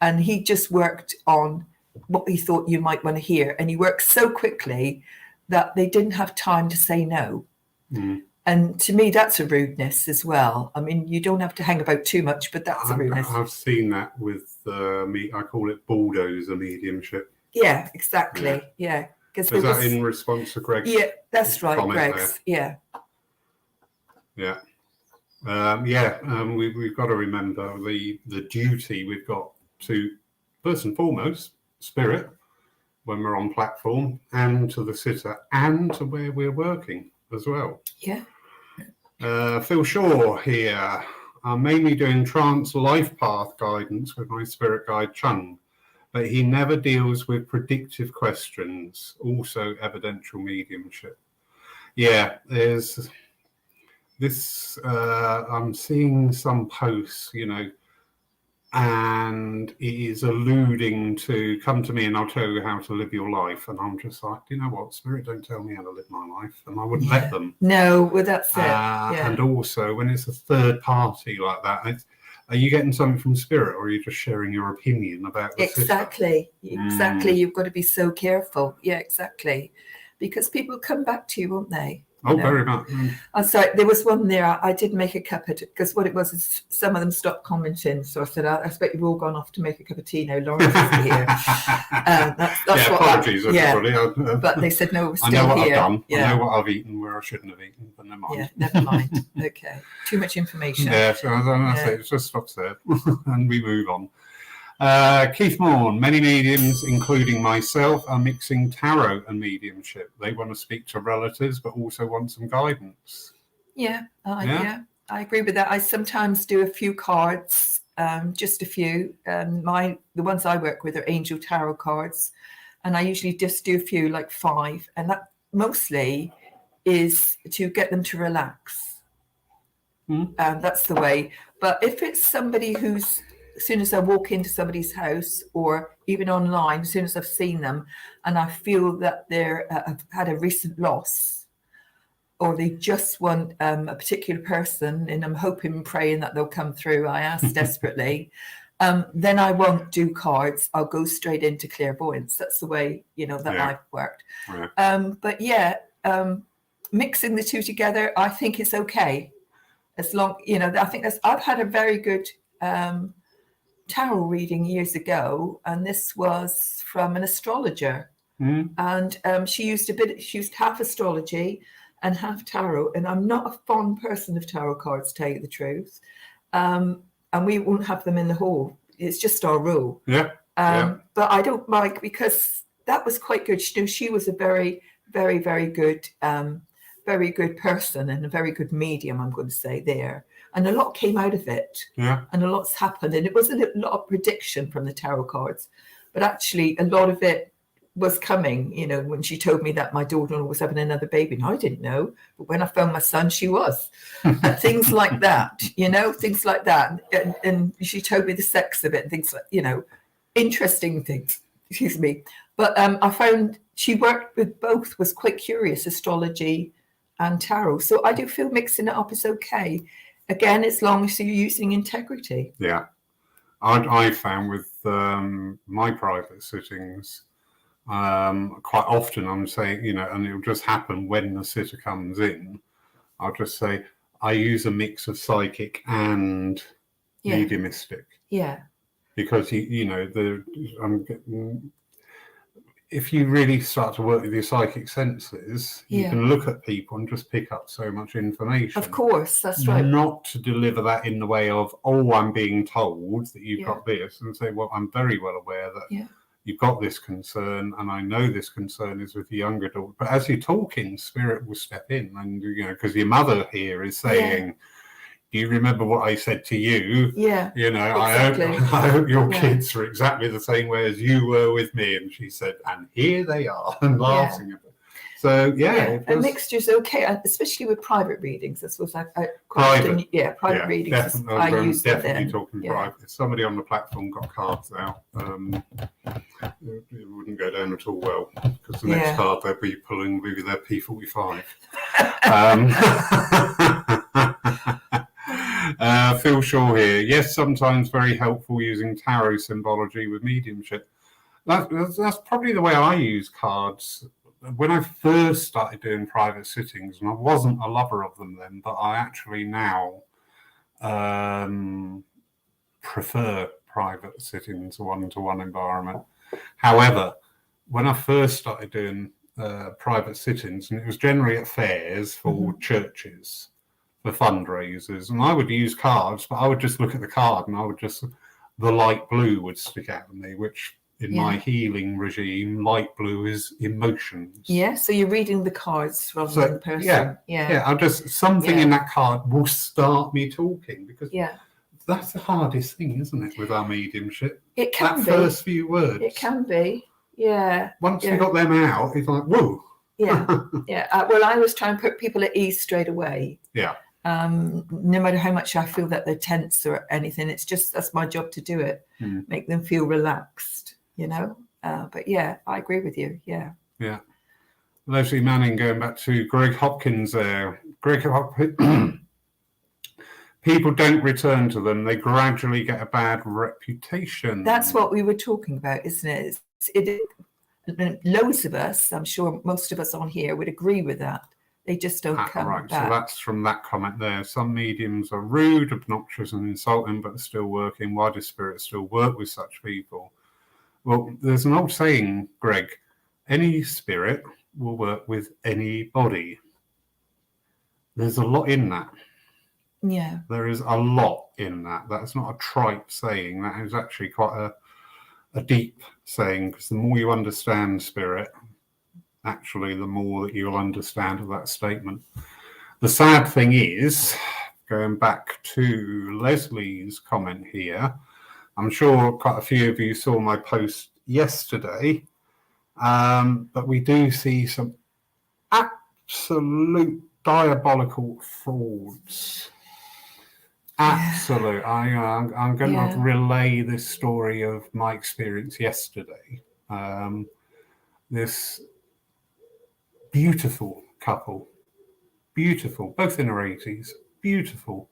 And he just worked on what he thought you might want to hear. And he worked so quickly that they didn't have time to say no. Mm. And to me, that's a rudeness as well. I mean, you don't have to hang about too much, but that's a rudeness. I've seen that with I call it bulldozer mediumship. Yeah, exactly. Yeah. Is that in response to Greg's? Yeah, that's right, Greg's. Yeah. Yeah. We've got to remember the duty we've got to, first and foremost, Spirit, when we're on platform, and to the sitter, and to where we're working as well. Yeah. Phil Shaw here. I'm mainly doing trance life path guidance with my spirit guide Chung, but he never deals with predictive questions, also evidential mediumship. Yeah, there's this, I'm seeing some posts, and it is alluding to come to me and I'll tell you how to live your life. And I'm just like, you know what, Spirit don't tell me how to live my life, and I wouldn't let them. No, well, that's it. Yeah. And also when it's a third party like that, are you getting something from Spirit, or are you just sharing your opinion about the Exactly. You've got to be so careful. Yeah, exactly. Because people come back to you, won't they? Very much. I'm sorry, there was one there. I did make a cup of tea, because what it was is some of them stopped commenting. So I said, I expect you've all gone off to make a cup of tea now. Lawrence is here. That's what apologies, everybody. But they said, no, we're still here. I know what I've done. Yeah. I know what I've eaten where I shouldn't have eaten, but never mind. Yeah, never mind. Okay. Too much information. Yeah, so I say, it just stops there and we move on. Keith Morn, many mediums, including myself, are mixing tarot and mediumship. They want to speak to relatives, but also want some guidance. Yeah, I agree with that. I sometimes do a few cards, just a few. The ones I work with are angel tarot cards, and I usually just do a few, like 5, and that mostly is to get them to relax. That's the way. But if it's somebody who's, as soon as I walk into somebody's house or even online, as soon as I've seen them and I feel that they're have had a recent loss, or they just want a particular person, and I'm hoping and praying that they'll come through, I ask desperately, then I won't do cards. I'll go straight into clairvoyance. That's the way, that I've worked. But mixing the two together, I think it's okay. As long, I think I've had a very good tarot reading years ago, and this was from an astrologer. And she used half astrology and half tarot. And I'm not a fond person of tarot cards, to tell you the truth. And we won't have them in the hall. It's just our rule. But I don't like, because that was quite good. She was a very, very, very good person and a very good medium, I'm going to say there. And a lot came out of it. And a lot's happened. And it wasn't a lot of prediction from the tarot cards, but actually a lot of it was coming, when she told me that my daughter was having another baby. And I didn't know, but when I found my son, she was. And things like that, things like that. And she told me the sex of it and things like, interesting things, excuse me. But I found she worked with both, was quite curious, astrology and tarot. So I do feel mixing it up is okay. Again, as long as you're using integrity. Yeah. I found with my private sittings, quite often I'm saying, and it'll just happen when the sitter comes in, I'll just say, I use a mix of psychic and mediumistic. Yeah. Because, if you really start to work with your psychic senses, you can look at people and just pick up so much information. Of course, that's right. Not to deliver that in the way of, I'm being told that you've got this, and say, well, I'm very well aware that you've got this concern, and I know this concern is with the younger daughter. But as you're talking, spirit will step in, and because your mother here is saying, do you remember what I said to you? Exactly. I hope your kids are exactly the same way as you were with me. And she said, and here they are, and laughing at it. So, a mixture's okay, especially with private readings. That's what private readings. Definitely, I use definitely talking private. If somebody on the platform got cards out, it wouldn't go down at all well, because the next card they'll be pulling will be their P45. Phil Shaw here. Yes, sometimes very helpful using tarot symbology with mediumship. That's probably the way I use cards. When I first started doing private sittings, and I wasn't a lover of them then, but I actually now prefer private sittings, one-to-one environment. However, when I first started doing private sittings, and it was generally at fairs for churches, for fundraisers, and I would use cards, but I would just look at the card and the light blue would stick out at me, which in my healing regime, light blue is emotions. Yeah, so you're reading the cards rather than the person. I just, something in that card will start me talking, because that's the hardest thing, isn't it, with our mediumship? It can be. That first few words. It can be, Once we got them out, it's like, whoa. Well, I always try and put people at ease straight away. No matter how much I feel that they're tense or anything, it's just, that's my job to do it. Make them feel relaxed, but I agree with you. Leslie Manning, going back to Greg Hopkins there. Greg Hopkins, people don't return to them. They gradually get a bad reputation. That's what we were talking about, isn't it? Loads of us, I'm sure most of us on here would agree with that. They just don't come back. So that's from that comment there. Some mediums are rude, obnoxious and insulting, but still working. Why does spirit still work with such people? Well, there's an old saying, Greg, any spirit will work with anybody. There's a lot in that. Yeah. There is a lot in that. That's not a trite saying. That is actually quite a deep saying, because the more you understand spirit, actually, the more that you'll understand of that statement. The sad thing is, going back to Leslie's comment here, I'm sure quite a few of you saw my post yesterday, but we do see some absolute diabolical frauds. Absolute. I'm going to relay this story of my experience yesterday. This beautiful couple, beautiful, both in her 80s, beautiful.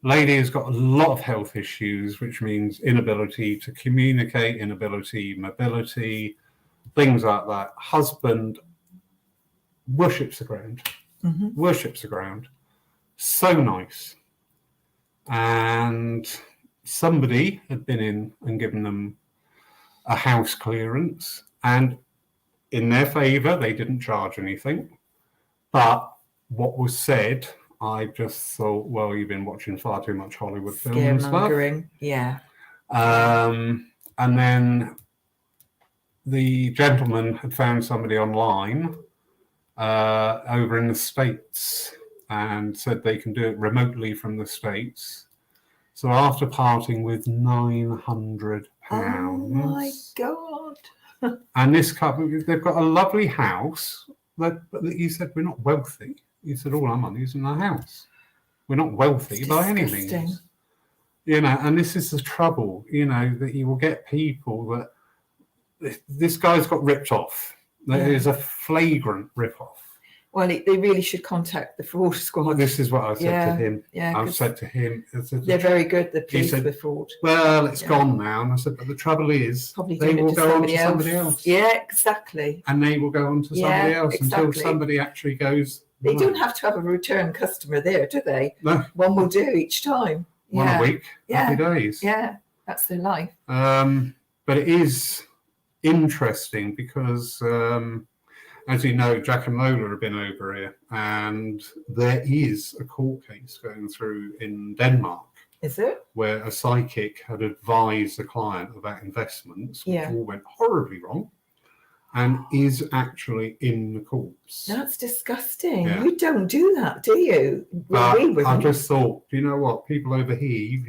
Lady has got a lot of health issues, which means inability to communicate, inability, mobility, things like that. Husband worships the ground, worships the ground. So nice. And somebody had been in and given them a house clearance, and in their favour, they didn't charge anything. But what was said, I just thought, well, you've been watching far too much Hollywood film and stuff. Yeah. And then the gentleman had found somebody online over in the States and said they can do it remotely from the States. So after parting with £900. Oh my God. And this couple, they've got a lovely house. But he said, we're not wealthy. He said, all our money's in the house. We're not wealthy by any means. You know, and this is the trouble, you know, that you will get people that this guy's got ripped off. There is a flagrant rip-off. Well, they really should contact the fraud squad. This is what I said to him. Yeah, I've said to him. They're very good, the police with fraud. Well, it's gone now. And I said, but the trouble is, probably they will go on to somebody else. Yeah, exactly. And they will go on to somebody else until somebody actually goes. They don't have to have a return customer there, do they? No. One will do each time. One a week, happy days. Yeah, that's their life. But it is interesting because, as you know, Jack and Lola have been over here, and there is a court case going through in Denmark. Is it? Where a psychic had advised the client about investments, which all went horribly wrong, and is actually in the courts. That's disgusting. Yeah. You don't do that, do you? I just thought, you know what, people over here,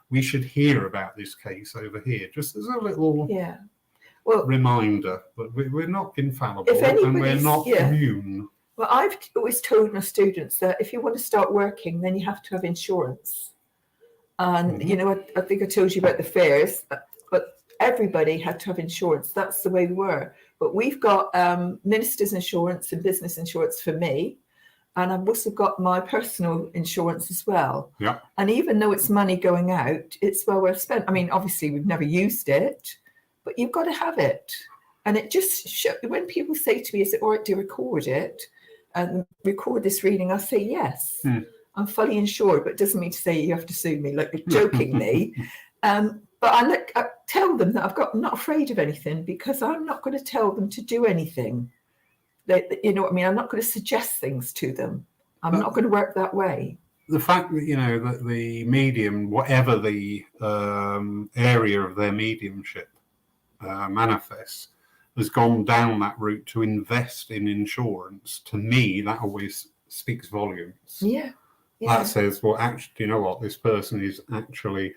we should hear about this case over here, just as a little reminder that we're not infallible and we're not immune. Well, I've always told my students that if you want to start working, then you have to have insurance. And, you know, I think I told you about the fairs, but everybody had to have insurance. That's the way we were. But we've got minister's insurance and business insurance for me. And I've also got my personal insurance as well. Yeah. And even though it's money going out, it's well worth spent. I mean, obviously, we've never used it, but you've got to have it. And it just when people say to me, is it all right to record it and record this reading? I say yes. I'm fully insured, but it doesn't mean to say you have to sue me, like jokingly. But I tell them that I'm not afraid of anything, because I'm not going to tell them to do anything. You know what I mean? I'm not going to suggest things to them. I'm not going to work that way. The fact that, you know, that the medium, whatever the area of their mediumship manifests, has gone down that route to invest in insurance, to me, that always speaks volumes. Yeah. That says, well, actually, you know what? This person is actually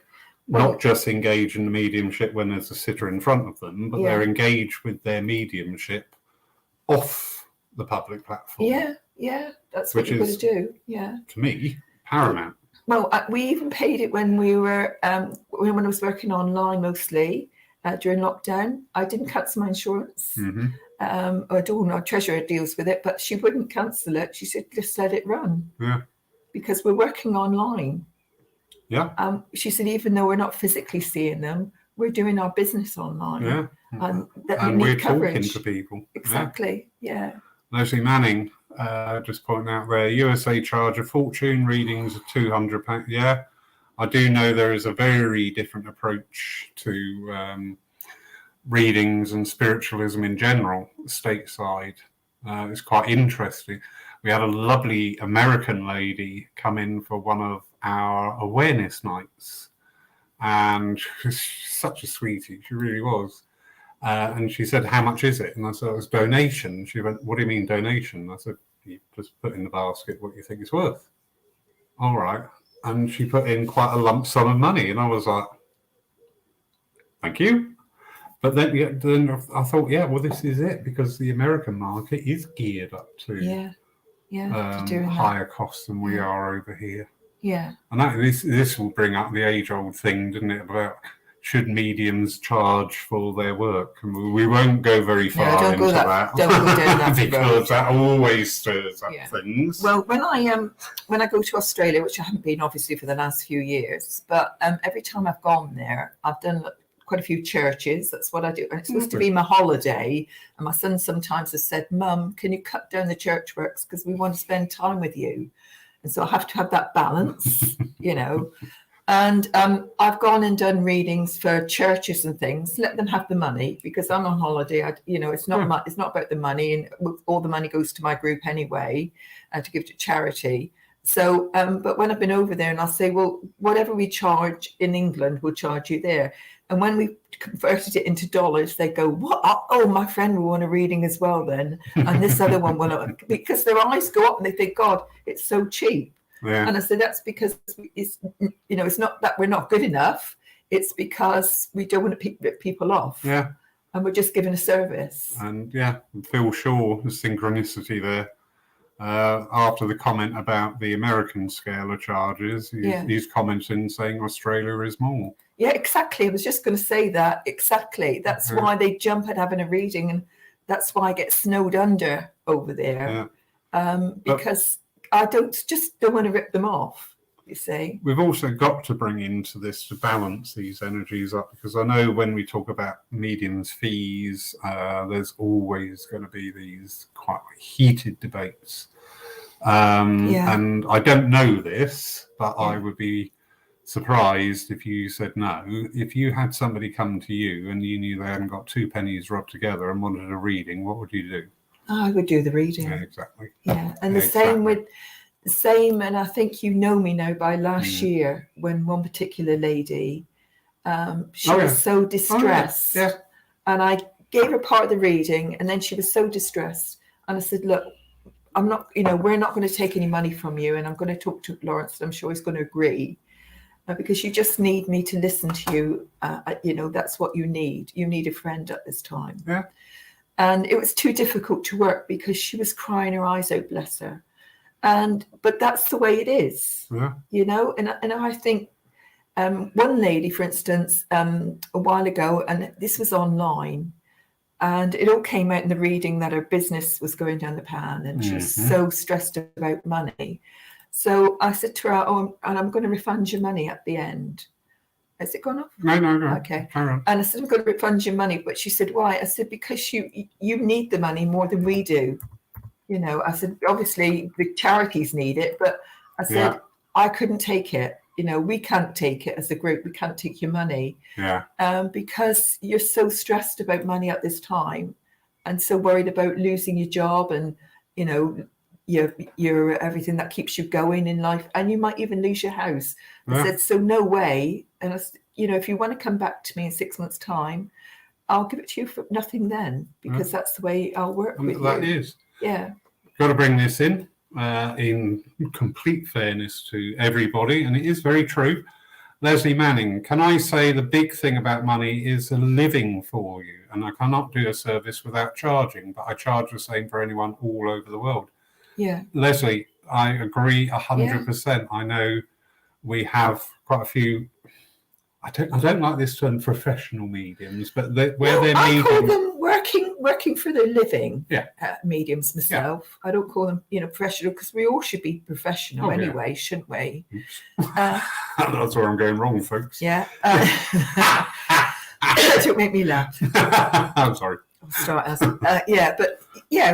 not just engaged in the mediumship when there's a sitter in front of them, but they're engaged with their mediumship off the public platform. Yeah, that's what you've got to do. Yeah, to me, paramount. Well, we even paid it when we were when I was working online mostly during lockdown. I didn't cancel my insurance. I don't know. Treasurer deals with it, but she wouldn't cancel it. She said, just let it run. Yeah. Because we're working online. Yeah. She said, even though we're not physically seeing them, we're doing our business online. Yeah. And we're coverage. Talking to people. Exactly. Yeah. Leslie Manning, just pointing out there, USA charge a fortune, readings of £200. Yeah. I do know there is a very different approach to readings and spiritualism in general, stateside. It's quite interesting. We had a lovely American lady come in for one of our awareness nights, and she's such a sweetie. She really was. And she said, "How much is it?" And I said, "It was donation." She went, "What do you mean donation?" I said, "You just put in the basket what you think it's worth." All right. And she put in quite a lump sum of money, and I was like, "Thank you." But then I thought, yeah, well, this is it, because the American market is geared up to higher costs than we are over here. Yeah. And this will bring up the age-old thing, doesn't it, about should mediums charge for their work? And we won't go very far into that. Don't go down that because that always stirs up things. Well, when I go to Australia, which I haven't been obviously for the last few years, but every time I've gone there, I've done quite a few churches. That's what I do. And it's supposed to be my holiday. And my son sometimes has said, "Mum, can you cut down the church works because we want to spend time with you?" And so I have to have that balance, you know. And I've gone and done readings for churches and things. Let them have the money, because I'm on holiday. It's not it's not about the money, and all the money goes to my group anyway, to give to charity. So, but when I've been over there, and I'll say, well, whatever we charge in England, we'll charge you there. And when we converted it into dollars, they go, "What? Oh, my friend will want a reading as well then, and this other one will," because their eyes go up and they think, "God, it's so cheap." Yeah. And I said, that's because it's not that we're not good enough. It's because we don't want to rip people off. Yeah. And we're just giving a service. And Phil Shaw, the synchronicity there. After the comment about the American scale of charges, he's commenting saying Australia is more. Yeah, exactly. I was just going to say that. Exactly. That's why they jump at having a reading, and that's why I get snowed under over there. Yeah. Because I don't want to rip them off, you see. We've also got to bring into this to balance these energies up, because I know when we talk about mediums' fees, there's always going to be these quite heated debates. And I don't know this, but I would be surprised if you said no. If you had somebody come to you and you knew they hadn't got two pennies rubbed together and wanted a reading, what would you do? I would do the reading. Yeah, exactly. Yeah, and the same, and I think you know me now by last year, when one particular lady, she was so distressed. Yeah. And I gave her part of the reading, and then she was so distressed. And I said, "Look, I'm not, we're not going to take any money from you, and I'm going to talk to Lawrence, and I'm sure he's going to agree, because you just need me to listen to you. That's what you need. You need a friend at this time." Yeah. And it was too difficult to work because she was crying her eyes out, bless her. But that's the way it is, and I think one lady, for instance, a while ago, and this was online, and it all came out in the reading that her business was going down the pan, and she was so stressed about money. So I said to her, "Oh, and I'm going to refund your money at the end." Has it gone off? No. Okay. And I said, "I'm going to refund your money." But she said, "Why?" I said, "Because you need the money more than we do. I said, obviously the charities need it, but I said, I couldn't take it. We can't take it as a group. We can't take your money. Yeah. Because you're so stressed about money at this time, and so worried about losing your job, and your everything that keeps you going in life, and you might even lose your house." I said, "So no way. And I said, if you want to come back to me in 6 months' time, I'll give it to you for nothing then, because that's the way I'll work with you." That is. Yeah. Got to bring this in complete fairness to everybody, and it is very true. Leslie Manning, can I say the big thing about money is a living for you, and I cannot do a service without charging, but I charge the same for anyone all over the world. Yeah. Leslie, I agree 100%. I know we have quite a few. I don't like this term, professional mediums, but they're mediums. I call them working for their living. Yeah. Mediums myself. Yeah. I don't call them professional, because we all should be professional anyway, shouldn't we? That's where I'm going wrong, folks. Yeah. Don't make me laugh. I'm sorry. I'll start asking.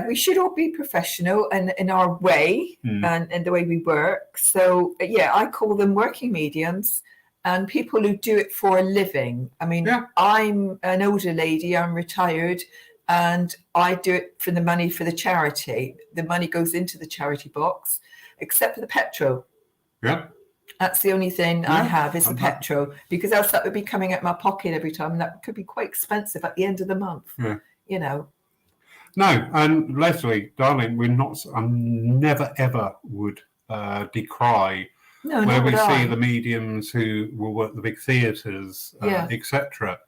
We should all be professional and in our way and the way we work. So I call them working mediums. And people who do it for a living. I mean, I'm an older lady, I'm retired, and I do it for the money for the charity. The money goes into the charity box, except for the petrol. Yeah. That's the only thing I have is the and that- petrol, because else that would be coming out my pocket every time, and that could be quite expensive at the end of the month. Yeah. You know. No, and Leslie, darling, we're not. I never ever would decry No, where not we would see I. the mediums who will work the big theatres, Yeah. etc.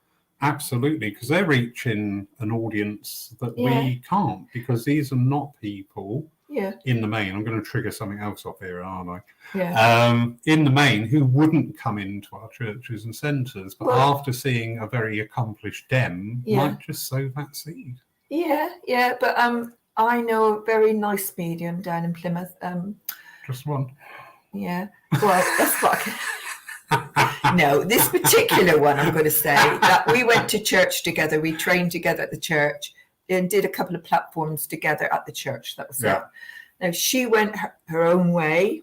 Absolutely, because they're reaching an audience that Yeah. we can't, because these are not people Yeah. in the main. I'm going to trigger something else off here, aren't I? Yeah. In the main, who wouldn't come into our churches and centres, but Well- after seeing a very accomplished dem, Yeah. might just sow that seed. Yeah, but I know a very nice medium down in Plymouth. Just one. Yeah, well, that's what no, this particular one, I'm going to say that we went to church together. We trained together at the church and did a couple of platforms together at the church. That was it. Now, she went her own way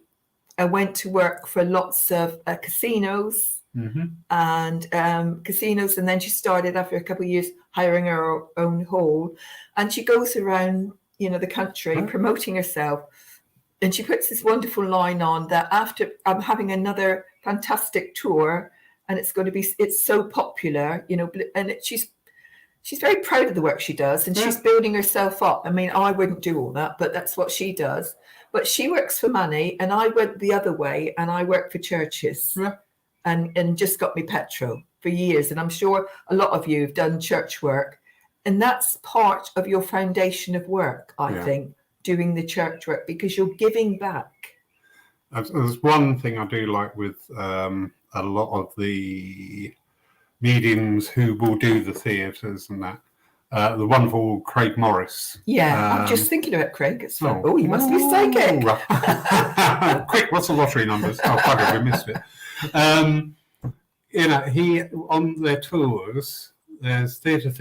and went to work for lots of casinos and casinos. And then she started, after a couple of years, hiring her own hall. And she goes around, the country promoting herself. And she puts this wonderful line on that after I'm having another fantastic tour, and it's so popular, and she's very proud of the work she does, and she's building herself up. I mean, I wouldn't do all that, but that's what she does. But she works for money, and I went the other way, and I work for churches and just got me petrol for years. And I'm sure a lot of you have done church work, and that's part of your foundation of work, I think. Doing the church work, because you're giving back. There's one thing I do like with a lot of the mediums who will do the theatres and that. The wonderful Craig Morris. Yeah, I'm just thinking about Craig. It's fun. Oh, you must be psychic. Quick, what's the lottery numbers? Oh, bugger, we missed it. He on their tours, there's theatre,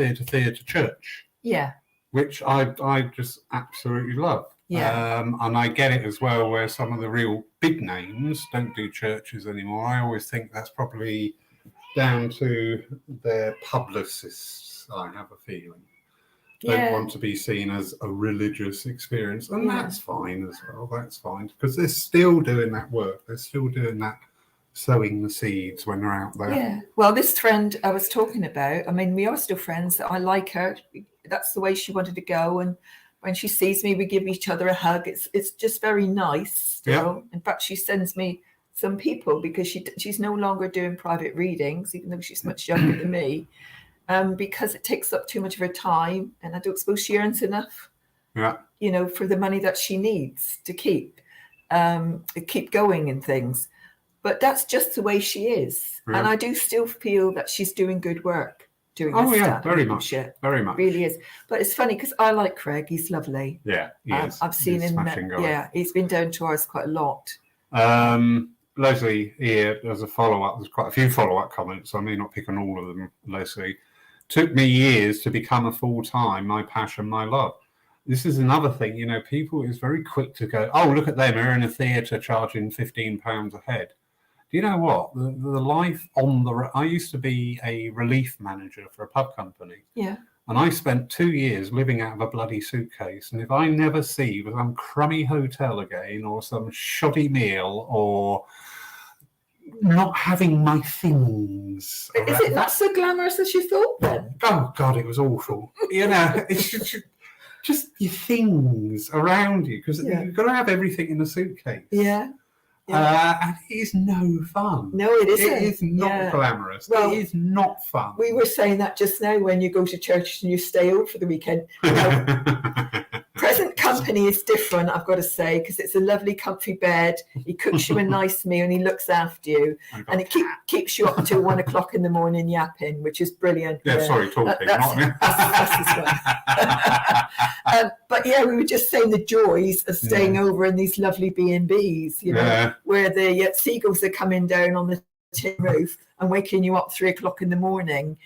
church. Yeah. Which I just absolutely love. Yeah. And I get it as well, where some of the real big names don't do churches anymore. I always think that's probably down to their publicists, I have a feeling. Don't want to be seen as a religious experience. And that's fine as well. That's fine. Because they're still doing that work. They're still doing that, sowing the seeds when they're out there. Yeah. Well, this friend I was talking about, I mean, we are still friends. I like her. That's the way she wanted to go, and when she sees me, we give each other a hug. It's just very nice still. In fact, she sends me some people, because she's no longer doing private readings, even though she's much younger than me, because it takes up too much of her time, and I don't suppose she earns enough for the money that she needs to keep going and things. But that's just the way she is, and I do still feel that she's doing good work. Very much. Really is. But it's funny, because I like Craig. He's lovely. Yeah, he is. I've seen him. Yeah, he's been down to ours quite a lot. Leslie here, as a follow-up, there's quite a few follow-up comments. I may not pick on all of them, Leslie. Took me years to become a full-time, my passion, my love. This is another thing, people is very quick to go, oh, look at them, they're in a theatre charging £15 a head. Do you know what? The life on I used to be a relief manager for a pub company. Yeah. And I spent 2 years living out of a bloody suitcase. And if I never see some crummy hotel again, or some shoddy meal, or not having my things. Is it not so glamorous as you thought then? Oh, God, it was awful. It's just your things around you, because you've got to have everything in a suitcase. Yeah. And it is no fun. No, it isn't. It is not glamorous. Well, it is not fun. We were saying that just now, when you go to church and you stay over for the weekend. Present company is different, I've got to say, because it's a lovely comfy bed. He cooks you a nice meal and he looks after you. And it keeps you up until 1 o'clock in the morning yapping, which is brilliant. Sorry, talking. That's his one. But we were just saying the joys of staying over in these lovely B&Bs, where the seagulls are coming down on the tin roof and waking you up 3 o'clock in the morning,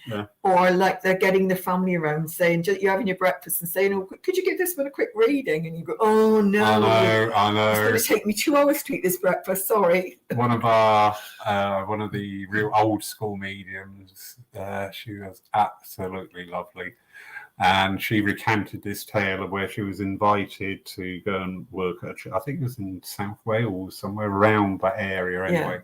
or like they're getting the family around saying, you're having your breakfast and saying, oh, could you give this one a quick reading? And you go, oh no, I know. It's going to take me 2 hours to eat this breakfast. Sorry. One of the real old school mediums, she was absolutely lovely. And she recanted this tale of where she was invited to go and work at, I think it was in South Wales, somewhere around that area anyway.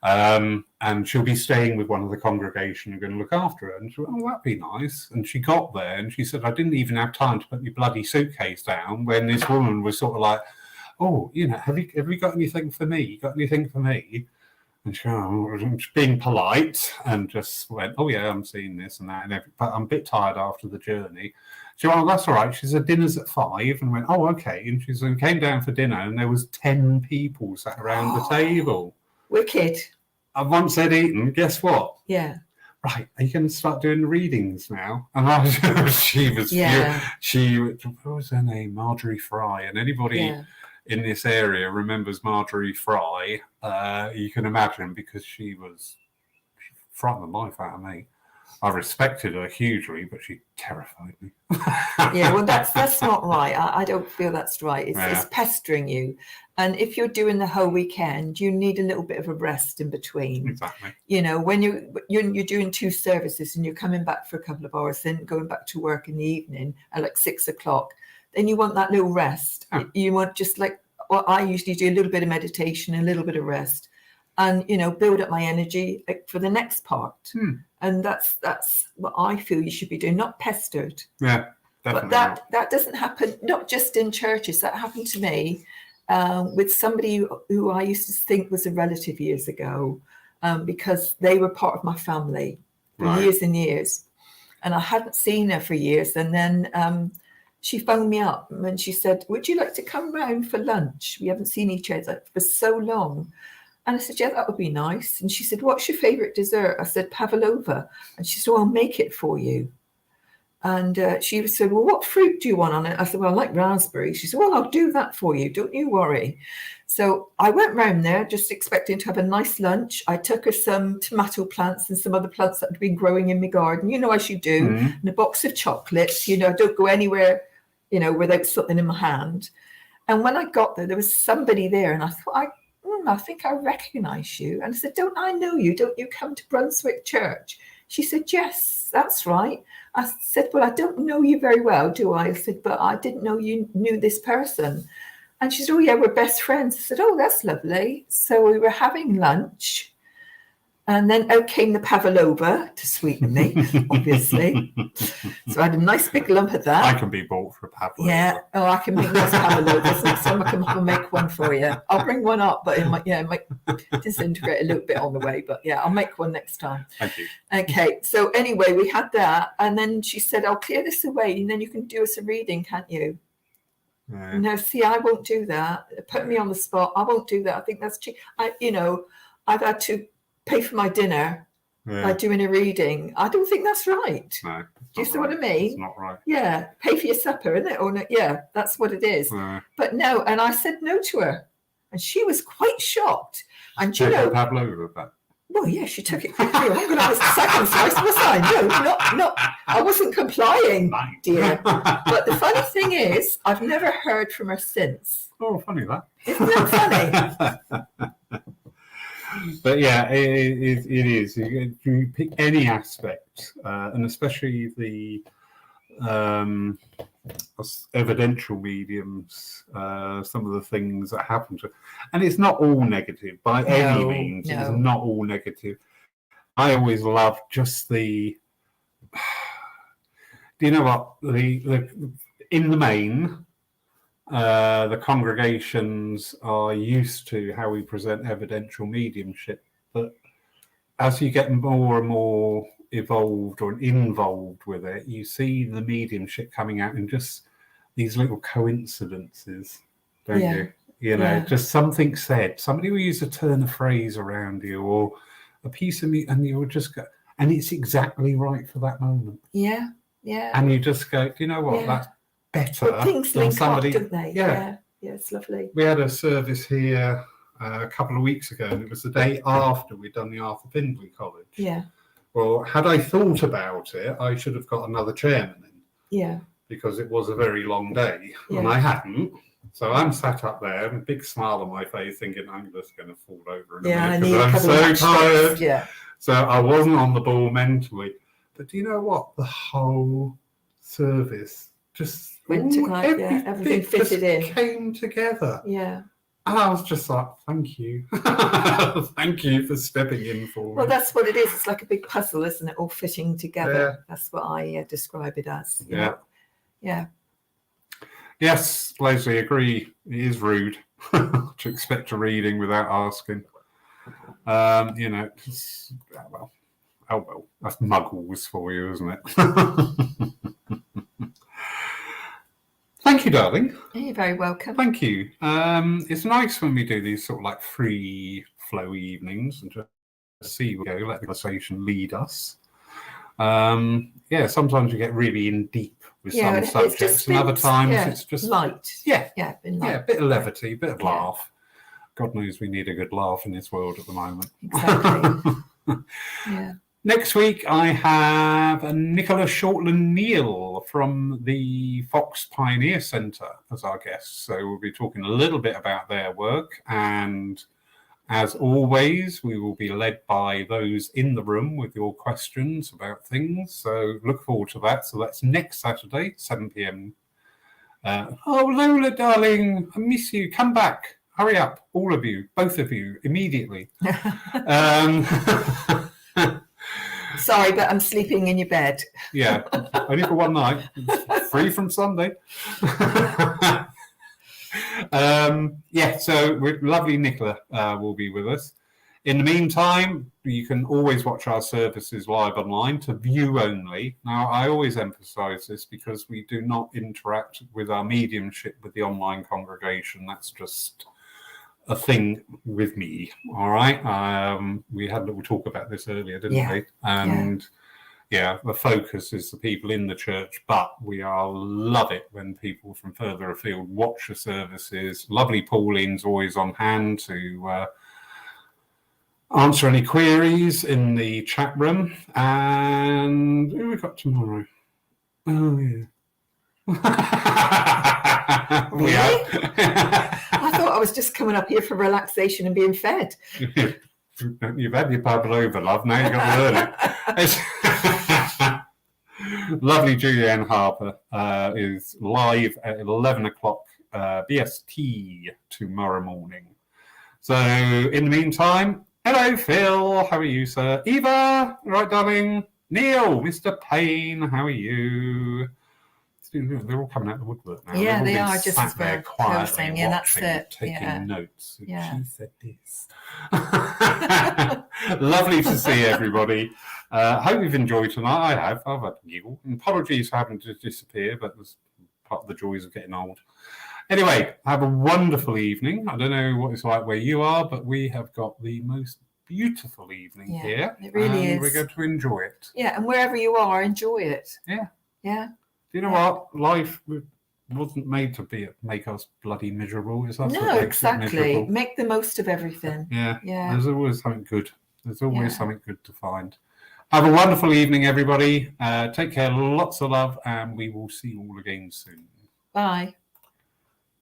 And she'll be staying with one of the congregation who are going to look after her. And she went, oh, that'd be nice. And she got there and she said, I didn't even have time to put my bloody suitcase down when this woman was sort of like, oh, you know, have you got anything for me? You got anything for me? And she was being polite and just went, oh, yeah, I'm seeing this and that and everything, but I'm a bit tired after the journey. She went, oh, that's all right. She said, dinner's at 5. And went, oh, okay. And she said, came down for dinner and there was 10 people sat around the table. Wicked. And once they'd eaten, guess what? Yeah. Right, are you going to start doing the readings now? And she was, what was her name? Marjorie Fry. And anybody in this area remembers Marjorie Fry, you can imagine, because she frightened the life out of me. I respected her hugely, but she terrified me. Yeah, well, that's not right. I don't feel that's right. It's pestering you. And if you're doing the whole weekend, you need a little bit of a rest in between. Exactly. You know, when you're doing 2 services and you're coming back for a couple of hours, then going back to work in the evening at like 6 o'clock, then you want that little rest. Oh. You want just like what I usually do, a little bit of meditation, a little bit of rest, and, you know, build up my energy for the next part. And that's what I feel you should be doing, not pestered. Yeah, definitely. But that doesn't happen, not just in churches. That happened to me with somebody who I used to think was a relative years ago, because they were part of my family for years and years. And I hadn't seen her for years. And then she phoned me up and she said, would you like to come round for lunch? We haven't seen each other for so long. And I said, yeah, that would be nice. And she said, what's your favourite dessert? I said, pavlova. And she said, well, I'll make it for you. And she said, well, what fruit do you want on it? I said, well, I like raspberry. She said, well, I'll do that for you. Don't you worry. So I went round there just expecting to have a nice lunch. I took her some tomato plants and some other plants that had been growing in my garden, you know, as you do, and a box of chocolates. You know, I don't go anywhere, you know, without something in my hand. And when I got there was somebody there, and I thought, I think I recognise you. And I said, don't I know you? Don't you come to Brunswick Church? She said, yes, that's right. I said, well, I don't know you very well, do I? I said, but I didn't know you knew this person. And she said, oh, yeah, we're best friends. I said, oh, that's lovely. So we were having lunch. And then out came the pavlova to sweeten me, obviously. So I had a nice big lump of that. I can be bought for a pavlova. Yeah. Oh, I can make nice pavlovas. Next time I come up and make one for you. I'll bring one up, but it might disintegrate a little bit on the way. But yeah, I'll make one next time. Thank you. Okay. So anyway, we had that. And then she said, I'll clear this away and then you can do us a reading, can't you? Yeah. No, see, I won't do that. Put me on the spot. I won't do that. I think that's cheap. I've had to pay for my dinner by doing a reading. I don't think that's right. No, do you see what I mean? It's not right. Yeah, pay for your supper, isn't it? Or no, yeah, that's what it is. But no, and I said no to her, and she was quite shocked. And you know, pavlova back. Well, yeah, she took it quickly. I wasn't going to have a second slice, was I? No, not. I wasn't complying, dear. But the funny thing is, I've never heard from her since. Oh, funny that. Isn't that funny? But yeah, it is. You pick any aspect, and especially the evidential mediums, some of the things that happen to, and it's not all negative by any means. No. It's not all negative. I always love just the. Do you know what the in the main? The congregations are used to how we present evidential mediumship, but as you get more and more evolved or involved with it, you see the mediumship coming out in just these little coincidences, don't you? You know, just something said. Somebody will use a turn of phrase around you or a piece of and you'll just go, and it's exactly right for that moment. Yeah. And you just go, do you know what? That's better but things than link somebody. Up, don't they? Yeah, it's lovely. We had a service here a couple of weeks ago, and it was the day after we'd done the Arthur Findlay College. Yeah. Well, had I thought about it, I should have got another chairman in. Yeah. Because it was a very long day, and I hadn't. So I'm sat up there, with a big smile on my face, thinking I'm just going to fall over in a minute because I'm so tired. Yeah. So I wasn't on the ball mentally. But do you know what? The whole service just Went to kind, yeah, everything fitted in. Came together. Yeah. And I was just like, thank you. Thank you for stepping in for me. Well, that's what it is. It's like a big puzzle, isn't it? All fitting together. Yeah. That's what I describe it as. You Yeah. know? Yeah. Yes, Leslie, agree. It is rude to expect a reading without asking. You know, well, that's muggles for you, isn't it? Thank you, darling. You're very welcome. Thank you. It's nice when we do these sort of like free flow evenings and just see where we go, let the conversation lead us. Yeah, sometimes you get really in deep with some subjects, and other times it's just light. Yeah, been light. Yeah, a bit of levity, a bit of laugh. God knows we need a good laugh in this world at the moment. Exactly. Yeah. Next week, I have Nicola Shortland-Neal from the Fox Pioneer Centre as our guest. So we'll be talking a little bit about their work. And as always, we will be led by those in the room with your questions about things. So look forward to that. So that's next Saturday, 7 p.m. Oh, Lola, darling, I miss you. Come back. Hurry up. All of you, both of you, immediately. Sorry, but I'm sleeping in your bed. Yeah, only for one night. Free from Sunday. Yeah, so lovely Nicola will be with us. In the meantime, you can always watch our services live online to view only. Now, I always emphasise this because we do not interact with our mediumship with the online congregation. That's just a thing with me. All right. We had a little talk about this earlier, didn't we? And yeah, the focus is the people in the church, but we love it when people from further afield watch the services. Lovely Pauline's always on hand to answer any queries in the chat room. And who have we got tomorrow? Oh, yeah. Really? I thought I was just coming up here for relaxation and being fed. You've had your pavlova, love. Now you've got to learn it. Lovely Julieann Harper is live at 11 o'clock BST tomorrow morning. So in the meantime, hello, Phil. How are you, sir? Eva, right, darling? Neil, Mr. Payne, how are you? They're all coming out of the woodwork now. Yeah, they are just sat there quietly yeah, that's it. taking notes. Yeah. She said this. Lovely to see everybody. Hope you've enjoyed tonight. I have. I've had a giggle. Apologies for having to disappear, but it was part of the joys of getting old. Anyway, have a wonderful evening. I don't know what it's like where you are, but we have got the most beautiful evening here. It really is. We're going to enjoy it. Yeah, and wherever you are, enjoy it. Yeah. Yeah. Do you know what? Life wasn't made to make us bloody miserable. It's us that makes it miserable. Make the most of everything. Yeah. Yeah. There's always something good. There's always something good to find. Have a wonderful evening, everybody. Take care. Lots of love, and we will see you all again soon. Bye.